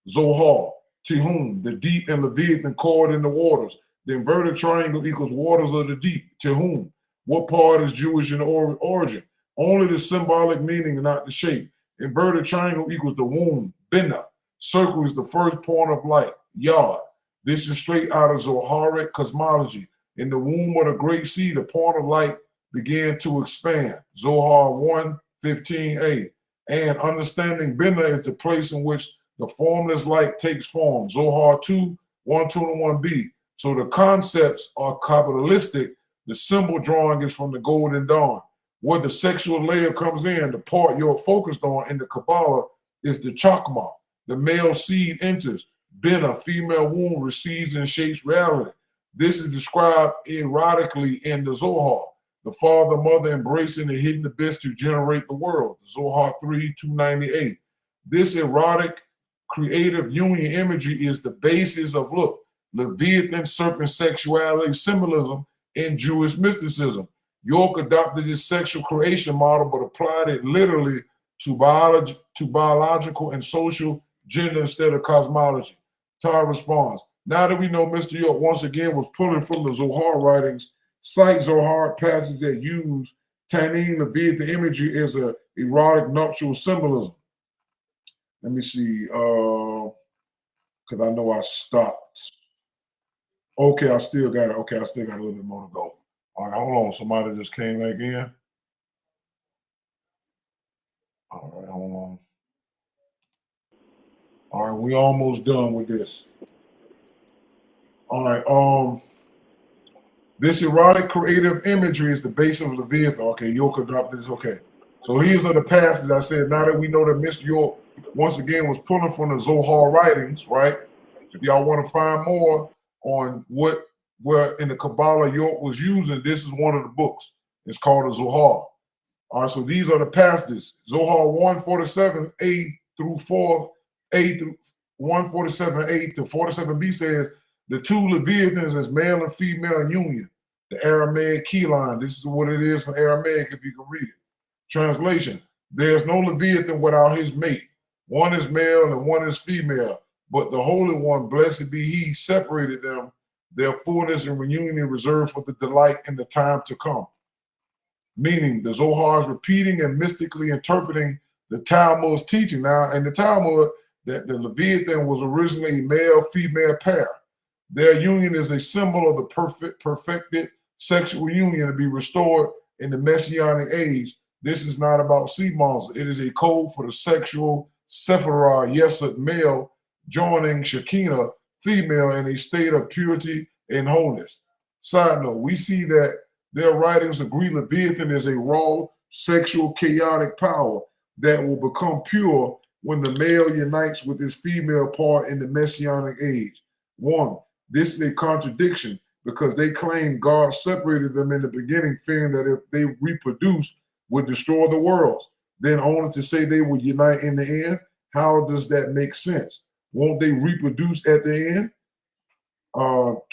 Zohar, Tehum, the deep and Leviathan chord in the waters. The inverted triangle equals waters of the deep, Tehum. What part is Jewish in origin? Only the symbolic meaning and not the shape. Inverted triangle equals the womb, Bina. Circle is the first point of light, Yod. This is straight out of Zoharic cosmology. In the womb of the great sea, the point of light began to expand. Zohar 1:15a. And understanding Bina is the place in which the formless light takes form. Zohar 2:121b. So the concepts are Kabbalistic. The symbol drawing is from the Golden Dawn. Where the sexual layer comes in, the part you're focused on in the Kabbalah is the chakma. The male seed enters. Bina, female womb, receives and shapes reality. This is described erotically in the Zohar. The father, mother embracing the hidden abyss to generate the world. Zohar 3:298. This erotic creative union imagery is the basis of, look, Leviathan serpent sexuality symbolism in Jewish mysticism. York adopted this sexual creation model, but applied it literally to biological and social gender instead of cosmology. Tar responds, now that we know Mr. York once again was pulling from the Zohar writings, cite Zohar passages that use Tannin Leviathan imagery as a erotic nuptial symbolism. Let me see, because I know I stopped. Okay, I still got it. Okay, I still got a little bit more to go. All right, hold on. Somebody just came back in. All right, hold on. All right, we almost done with this. All right, this erotic creative imagery is the base of Leviathan. Okay, York adopted this. Okay, so here's the passages I said. Now that we know that Mr. York once again was pulling from the Zohar writings, right? If y'all want to find more on where in the Kabbalah York was using, this is one of the books. It's called the Zohar. All right, so these are the passages. Zohar 147a through 4a through 147a to 47b says the two Leviathans as male and female in union. The Aramaic key line. This is what it is from Aramaic if you can read it. Translation: there's no Leviathan without his mate. One is male and one is female. But the Holy One, blessed be He, separated them, their fullness and reunion reserved for the delight in the time to come. Meaning, the Zohar is repeating and mystically interpreting the Talmud's teaching. Now, in the Talmud, that the Leviathan was originally a male-female pair. Their union is a symbol of the perfected sexual union to be restored in the Messianic age. This is not about sea monsters. It is a code for the sexual Sephirah, Yesod, male, joining Shekinah, female, in a state of purity and wholeness. Side note, we see that their writings agree Leviathan is a raw, sexual, chaotic power that will become pure when the male unites with his female part in the Messianic age. One, this is a contradiction because they claim God separated them in the beginning, fearing that if they reproduce, would destroy the worlds. Then only to say they would unite in the end. How does that make sense? Won't they reproduce at the end?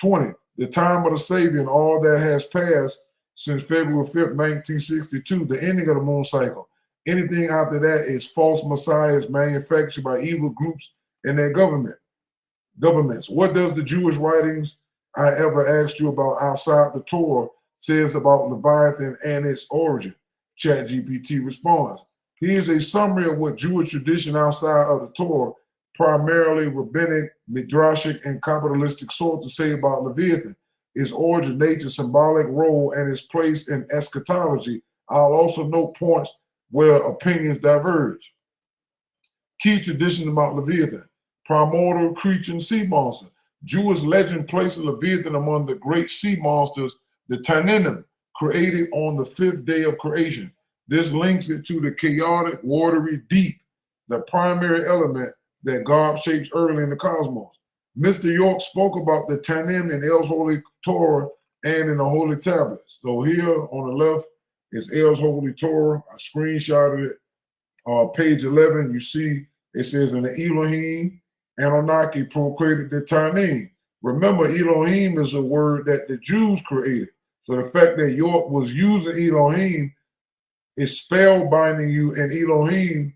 20, the time of the Savior and all that has passed since February 5th, 1962, the ending of the moon cycle. Anything after that is false messiahs manufactured by evil groups and their governments. What does the Jewish writings I ever asked you about outside the Torah says about Leviathan and its origin? ChatGPT responds. Here's a summary of what Jewish tradition outside of the Torah, primarily rabbinic, midrashic, and Kabbalistic sources say about Leviathan, its origin, nature, symbolic role, and its place in eschatology. I'll also note points where opinions diverge. Key tradition about Leviathan: primordial creature and sea monster. Jewish legend places Leviathan among the great sea monsters, the Tannin, created on the fifth day of creation. This links it to the chaotic, watery deep, the primary element that God shapes early in the cosmos. Mr. York spoke about the Tannin in El's Holy Torah and in the Holy Tablets. So here on the left is El's Holy Torah. I screenshotted it. Page 11, you see it says, in the Elohim, Anunnaki procreated the Tannin. Remember, Elohim is a word that the Jews created. So the fact that York was using Elohim is spellbinding you, and Elohim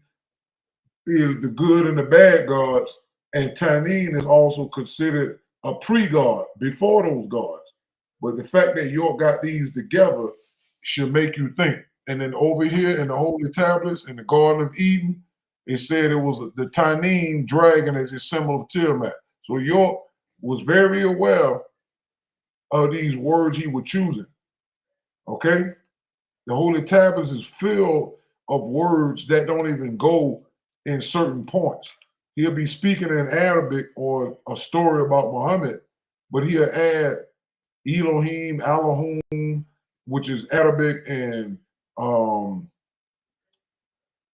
is the good and the bad gods, and Tannin is also considered a pre-god before those gods. But the fact that York got these together should make you think. And then over here in the Holy Tablets in the Garden of Eden, it said it was the Yaanuwn dragon as a symbol of Tiamat. So York was very aware of these words he was choosing. Okay? The Holy Tablets is filled of words that don't even go in certain points. He'll be speaking in Arabic or a story about Muhammad, but he'll add Elohim, Allahum, which is Arabic and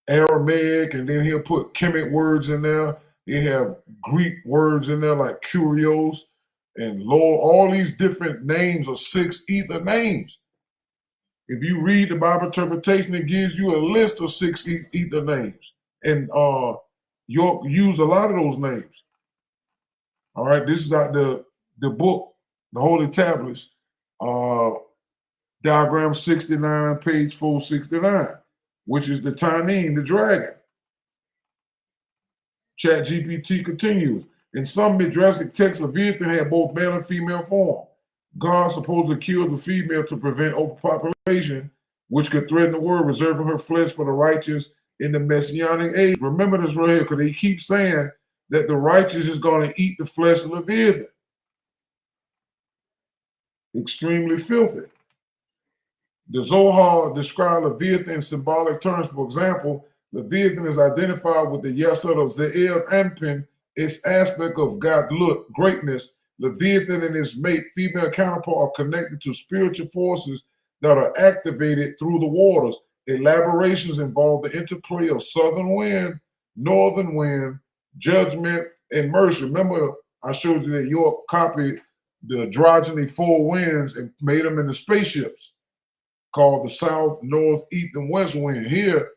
Aramaic, and then he'll put Kemet words in there. They have Greek words in there like Kurios and Lord. All these different names are 6 ether names. If you read the Bible interpretation, it gives you a list of 6 ether names. And York used a lot of those names. All right, this is out the book, the Holy Tablets, diagram 69, page 469, which is the Yaanuwn, the dragon. ChatGPT continues. In some Midrashic texts, Leviathan had both male and female form. God supposedly killed the female to prevent overpopulation, which could threaten the world, reserving her flesh for the righteous in the Messianic age. Remember this right here, because they keep saying that the righteous is going to eat the flesh of Leviathan. Extremely filthy. The Zohar describes Leviathan in symbolic terms. For example, Leviathan is identified with the Yesod of Ze'el Anpin, its aspect of Gadlut, greatness. Leviathan and its mate, female counterpart, are connected to spiritual forces that are activated through the waters. Elaborations involve the interplay of southern wind, northern wind, judgment, and mercy. Remember, I showed you that York copied the androgyny 4 winds and made them into spaceships called the south, north, east, and west wind. Here,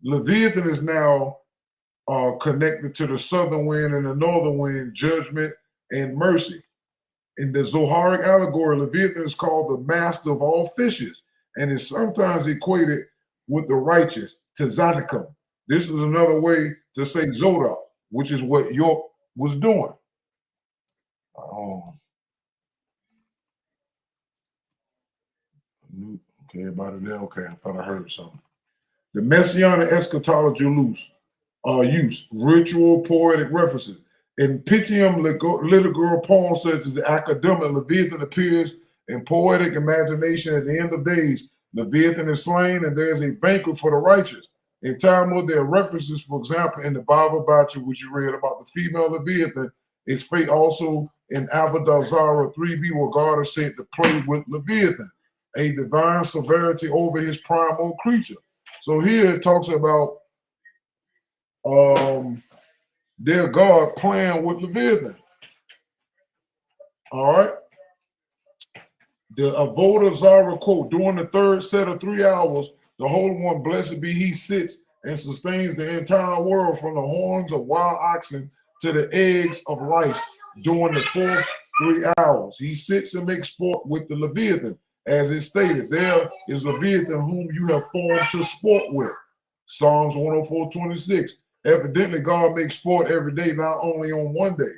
Leviathan is now connected to the southern wind and the northern wind, judgment and mercy. In the Zoharic allegory, Leviathan is called the master of all fishes and is sometimes equated with the righteous, Tzaddikim. This is another way to say Zodok, which is what York was doing. Okay, everybody there? Okay, I thought I heard something. The Messianic eschatology use ritual poetic references. In Pitium, liturgical poems such as the academic, Leviathan appears in poetic imagination at the end of days. Leviathan is slain and there is a banquet for the righteous. In Talmud, there are references, for example, in the Bible Batcha, which you read about the female Leviathan, its fate also in Avodah Zarah 3b, where God is said to play with Leviathan, a divine severity over his primal creature. So here it talks about their God playing with Leviathan. All right. The Avodah Zarah quote, during the third set of 3 hours, the Holy One, blessed be he, sits and sustains the entire world from the horns of wild oxen to the eggs of lice during the fourth 3 hours. He sits and makes sport with the Leviathan. As it stated, there is Leviathan whom you have formed to sport with. Psalms 104:26. Evidently, God makes sport every day, not only on one day.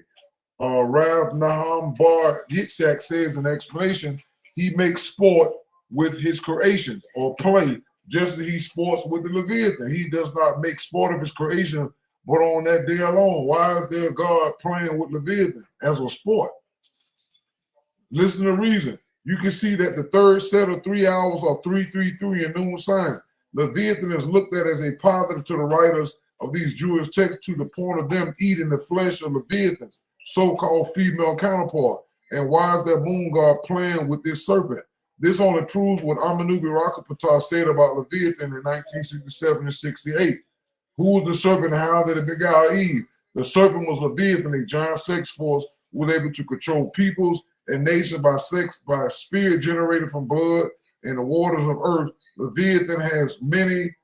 Rav Nahum Bar Yitzhak says in explanation, he makes sport with his creations or play, just as he sports with the Leviathan. He does not make sport of his creation, but on that day alone. Why is there God playing with Leviathan as a sport? Listen to the reason. You can see that the third set of 3 hours are 333 in noon sign. Leviathan is looked at as a positive to the writers of these Jewish texts to the point of them eating the flesh of Leviathan's so-called female counterpart. And why is that moon god playing with this serpent? This only proves what Amenubi Rakapatah said about Leviathan in 1967 and 68. Who was the serpent and how did it beguile Eve? The serpent was Leviathan, a giant sex force who was able to control peoples and nations by sex, by a spirit generated from blood and the waters of earth. Leviathan has many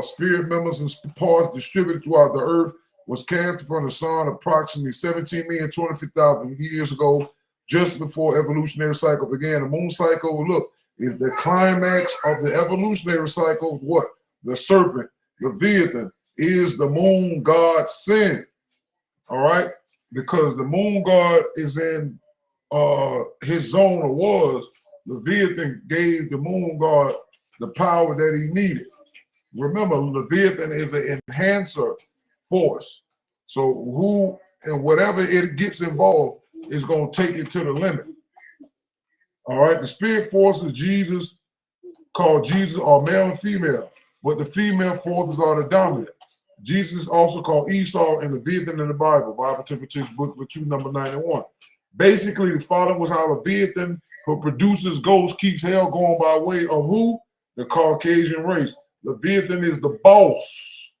spirit members and parts distributed throughout the earth, was cast from the sun approximately 17,025,000 years ago, just before evolutionary cycle began. The moon cycle, look, is the climax of the evolutionary cycle. What? The serpent, Leviathan, is the moon god's sin. All right? Because the moon god is in his zone, or was Leviathan gave the moon god the power that he needed. Remember, Leviathan is an enhancer force. So who and whatever it gets involved is going to take it to the limit. All right, the spirit forces Jesus, called Jesus, are male and female, but the female forces are the dominant. Jesus is also called Esau and Leviathan in the Bible Interpretation Booklet 2, number 91. Basically, the father was how Leviathan, who produces ghosts, keeps hell going by way of who? The Caucasian race. Leviathan is the boss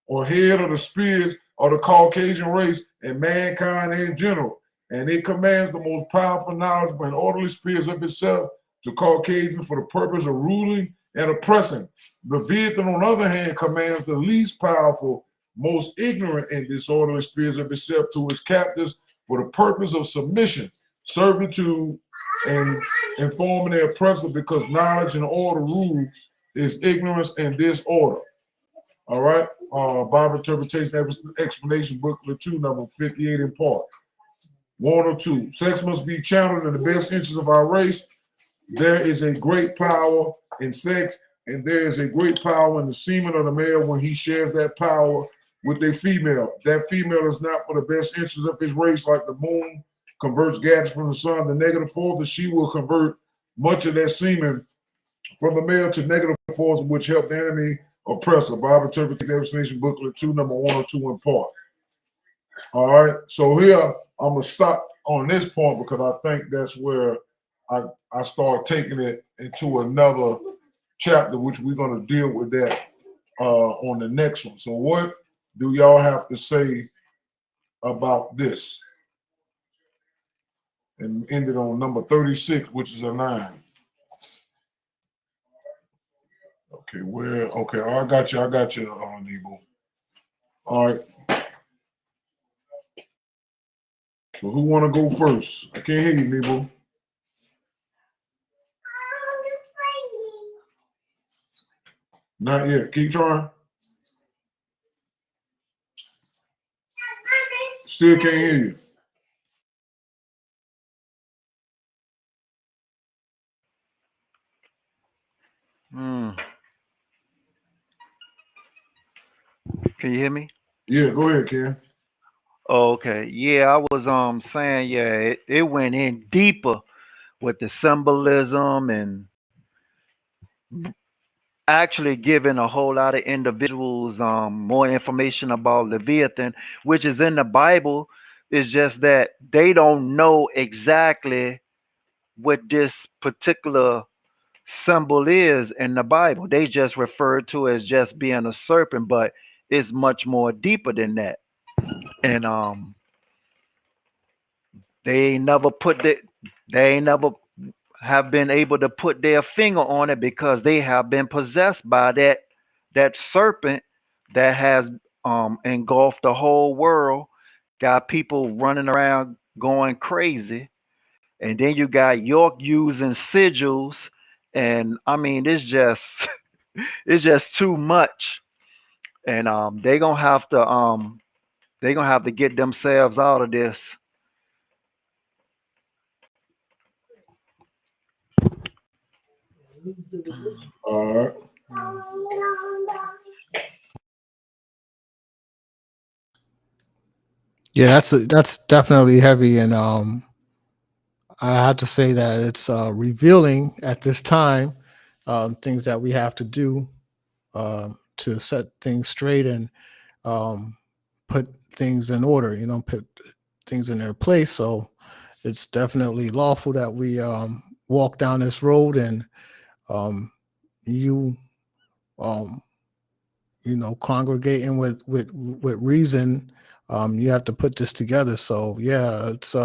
or head of the spirits of the Caucasian race and mankind in general. And it commands the most powerful, knowledgeable, and orderly spirits of itself to Caucasian for the purpose of ruling and oppressing. Leviathan, on the other hand, commands the least powerful, most ignorant, and disorderly spirits of itself to its captors for the purpose of submission, servitude, and informing their oppressor, because knowledge and order rule is ignorance and disorder. All right. Bible Interpretation Explanation Booklet 2, number 58 in part. 1 or 2. Sex must be channeled in the best interest of our race. There is a great power in sex, and there is a great power in the semen of the male when he shares that power with a female. That female is not for the best interest of his race, like the moon converts gas from the sun. The negative force that she will convert much of that semen from the male to negative force, which help the enemy oppressor. Bible Interpretation Booklet 2, number 1 or 2 in part. All right. So here I'm gonna stop on this point because I think that's where I start taking it into another chapter, which we're gonna deal with that on the next one. So what do y'all have to say about this? And ended on number 36, which is a 9. Okay, where? Okay, I got you, Nebo. All right. So who want to go first? I can't hear you, Nebo. Not yet. Keep trying. Still can't hear you. Can you hear me? Yeah, go ahead, Ken. Okay. Yeah, I was saying, yeah, it went in deeper with the symbolism and actually giving a whole lot of individuals more information about Leviathan, which is in the Bible. It's just that they don't know exactly what this particular symbol is in the Bible. They just refer to it as just being a serpent, but it's much more deeper than that. And they ain't never have been able to put their finger on it because they have been possessed by that serpent that has engulfed the whole world, got people running around going crazy. And then you got York using sigils, and I mean it's just it's just too much. And they're gonna have to get themselves out of this. All right. Yeah, that's definitely heavy, and I have to say that it's revealing at this time things that we have to do to set things straight and put things in order. Put things in their place. So it's definitely lawful that we walk down this road, and you congregating with reason. You have to put this together. So yeah, it's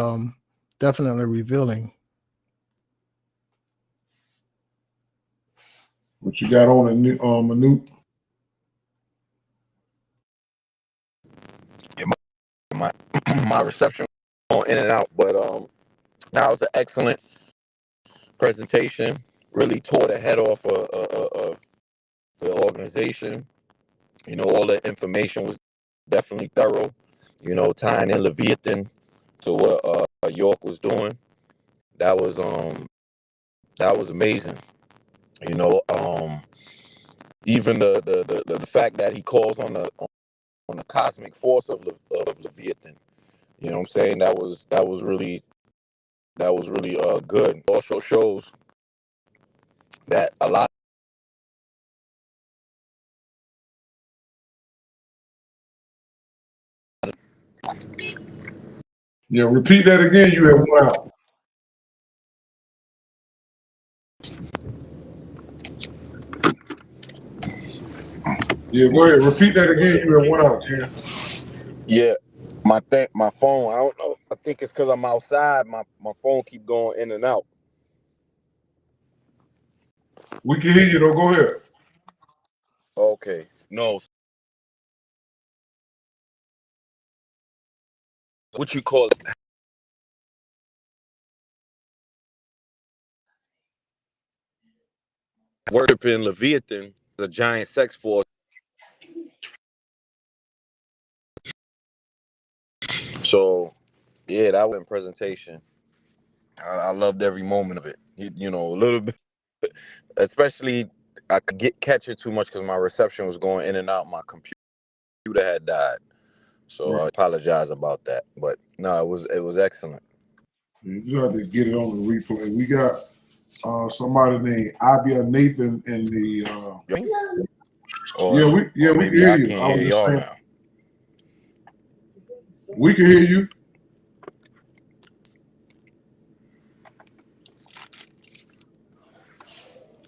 definitely revealing. What you got on the Manute? Yeah, my reception going in and out, but that was an excellent presentation. Really tore the head off of the organization. All the information was definitely thorough. Tying in Leviathan to what York was doing. That was That was amazing. You know, even the fact that he calls on the cosmic force of Leviathan. You know what I'm saying? That was really good. Also shows that a lot. Yeah, repeat that again. You had one out. Yeah, go ahead. Repeat that again. You had one out, Ken. Yeah, my phone. I don't know. I think it's because I'm outside. My phone keep going in and out. We can hear you though. Go ahead. Okay. No. What you call it? Worshiping Leviathan, the giant sex force. So yeah, that was a presentation. I loved every moment of it. You know, a little bit, especially I could catch it too much because my reception was going in and out. My computer had died, so I Right. apologize about that. But no, it was excellent. You just have to get it on the replay. We got somebody named Abia Nathan in the. Or, Yeah, we or can maybe hear I you. can't I was hear just y'all saying now. we can hear you.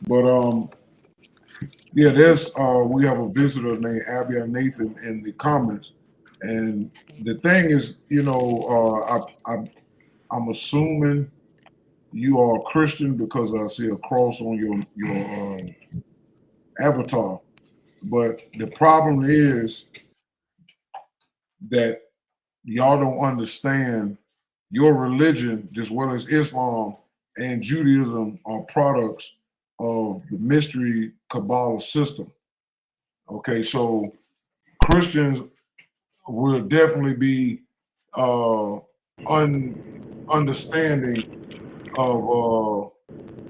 But yeah, there's we have a visitor named Abia Nathan in the comments, and the thing is, you know, I'm assuming you are a Christian because I see a cross on your avatar. But the problem is that y'all don't understand your religion, as well as Islam and Judaism, are products of the mystery Kabbalah system. Okay, so Christians will definitely be understanding of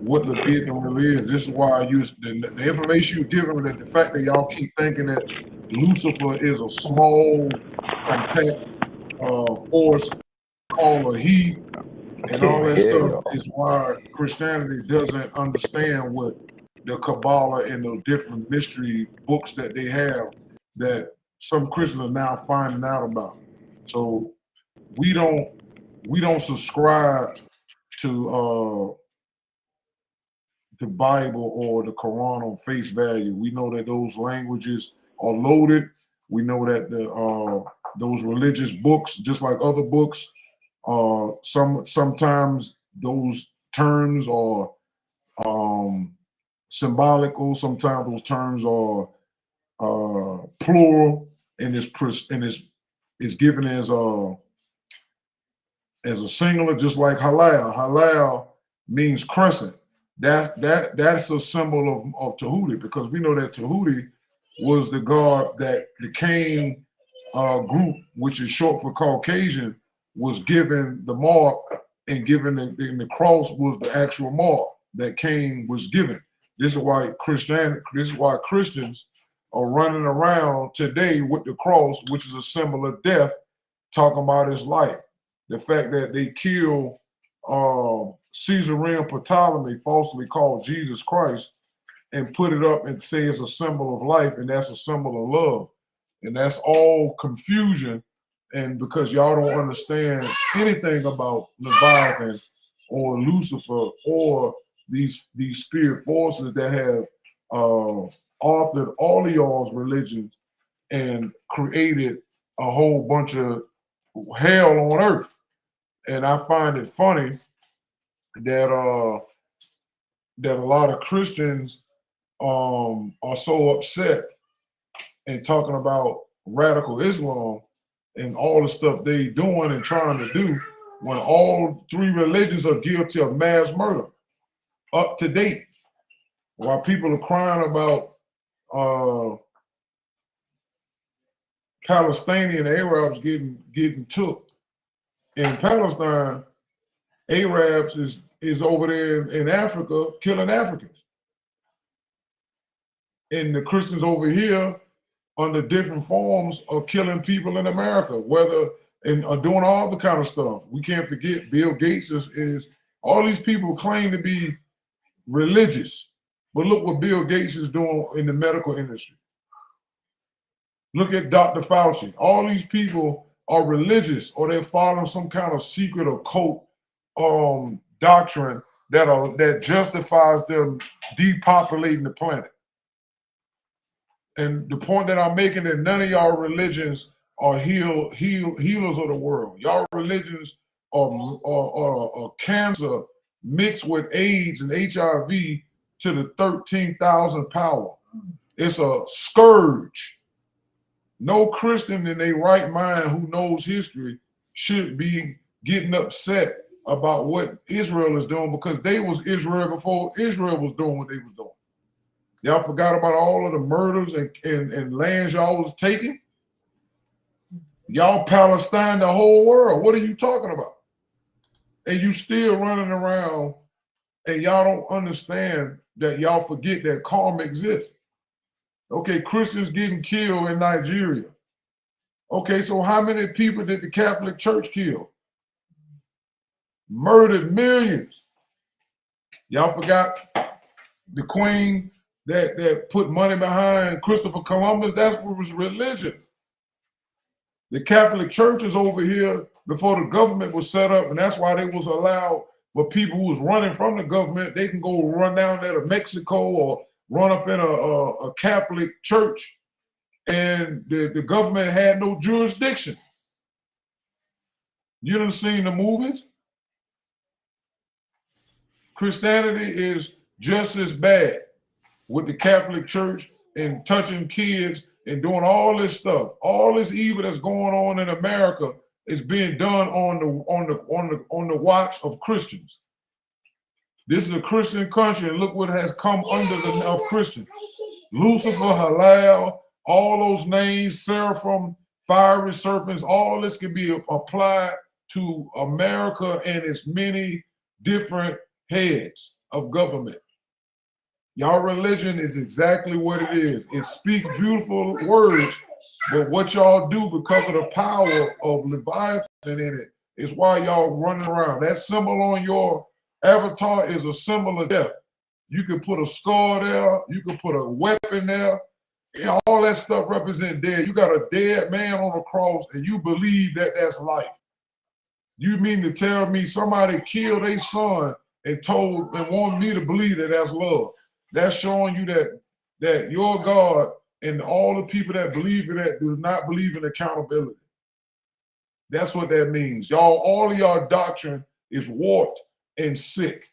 what Leviathan really is. This is why I use the information you're giving, that the fact that y'all keep thinking that Lucifer is a small, compact force called a he, and all that Yeah, stuff yo. is why Christianity doesn't understand what the Kabbalah and the different mystery books that they have that some Christians are now finding out about. So we don't subscribe to the Bible or the Quran on face value. We know that those languages are loaded. We know that those religious books, just like other books, sometimes those terms are symbolical. Sometimes those terms are plural, and it's given as a singular, just like halal. Halal means crescent. That's a symbol of Tahuti, because we know that Tahuti was the god that the Cain group, which is short for Caucasian, was given the mark, and given the cross was the actual mark that Cain was given. This is why Christians are running around today with the cross, which is a symbol of death, talking about his life. The fact that they kill Caesarian Ptolemy, falsely called Jesus Christ, and put it up and say it's a symbol of life, and that's a symbol of love. And that's all confusion. And because y'all don't understand anything about Leviathan or Lucifer or these spirit forces that have authored all of y'all's religions and created a whole bunch of hell on earth. And I find it funny that that a lot of Christians are so upset and talking about radical Islam and all the stuff they doing and trying to do, when all three religions are guilty of mass murder up to date. While people are crying about Palestinian Arabs getting took in Palestine, Arabs is is over there in Africa killing Africans. And the Christians over here under different forms of killing people in America, whether and are doing all the kind of stuff. We can't forget Bill Gates is all these people claim to be religious, but look what Bill Gates is doing in the medical industry. Look at Dr. Fauci. All these people are religious, or they're following some kind of secret occult doctrine that justifies them depopulating the planet. And the point that I'm making that none of y'all religions are healers of the world. Y'all religions are cancer mixed with AIDS and HIV to the 13,000 power. It's a scourge. No Christian in their right mind who knows history should be getting upset about what Israel is doing, because they was Israel before Israel was doing what they was doing. Y'all forgot about all of the murders and lands y'all was taking? Y'all Palestine the whole world. What are you talking about? And you still running around and y'all don't understand that y'all forget that karma exists. Okay, Christians getting killed in Nigeria. Okay, so how many people did the Catholic Church kill? Murdered millions. Y'all forgot the Queen that put money behind Christopher Columbus? That was religion. The Catholic Church is over here before the government was set up, and that's why they was allowed for people who was running from the government. They can go run down there to Mexico or run up in a Catholic church, and the government had no jurisdiction. You done seen the movies? Christianity is just as bad with the Catholic Church and touching kids and doing all this stuff. All this evil that's going on in America is being done on the watch of Christians. This is a Christian country, and look what has come under the of Christians. Lucifer, Halal, all those names, Seraphim, fiery serpents, all this can be applied to America and its many different heads of government. Y'all religion is exactly what it is. It speaks beautiful words, but what y'all do because of the power of Leviathan in it is why y'all running around. That symbol on your avatar is a symbol of death. You can put a scar there, you can put a weapon there, and all that stuff represents dead. You got a dead man on the cross and you believe that that's life. You mean to tell me somebody killed their son and told and wanted me to believe that that's love? That's showing you that your God and all the people that believe in that do not believe in accountability. That's what that means. Y'all, all of y'all doctrine is warped and sick.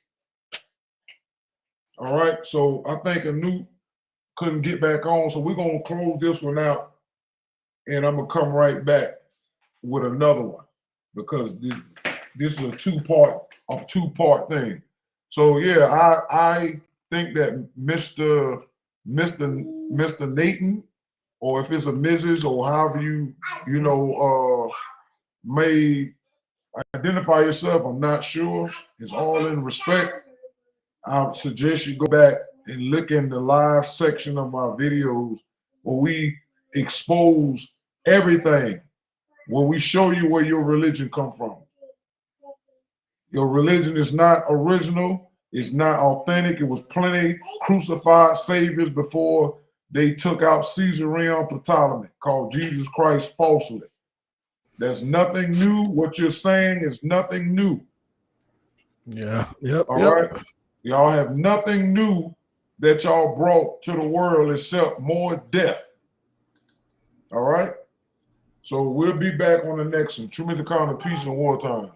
All right, so I think Yaanuwn couldn't get back on, so we're gonna close this one out, and I'm gonna come right back with another one because this is a two-part thing. So yeah, I think that Mr. Nathan, or if it's a Mrs. or however you may identify yourself, I'm not sure. It's all in respect. I suggest you go back and look in the live section of my videos where we expose everything, where we show you where your religion come from. Your religion is not original. It's not authentic. It was plenty crucified saviors before they took out Caesarion Ptolemy, called Jesus Christ falsely. There's nothing new. What you're saying is nothing new. Yeah. Yep. All right. Y'all have nothing new that y'all brought to the world except more death. All right. So we'll be back on the next one. True Mythology, peace and wartime.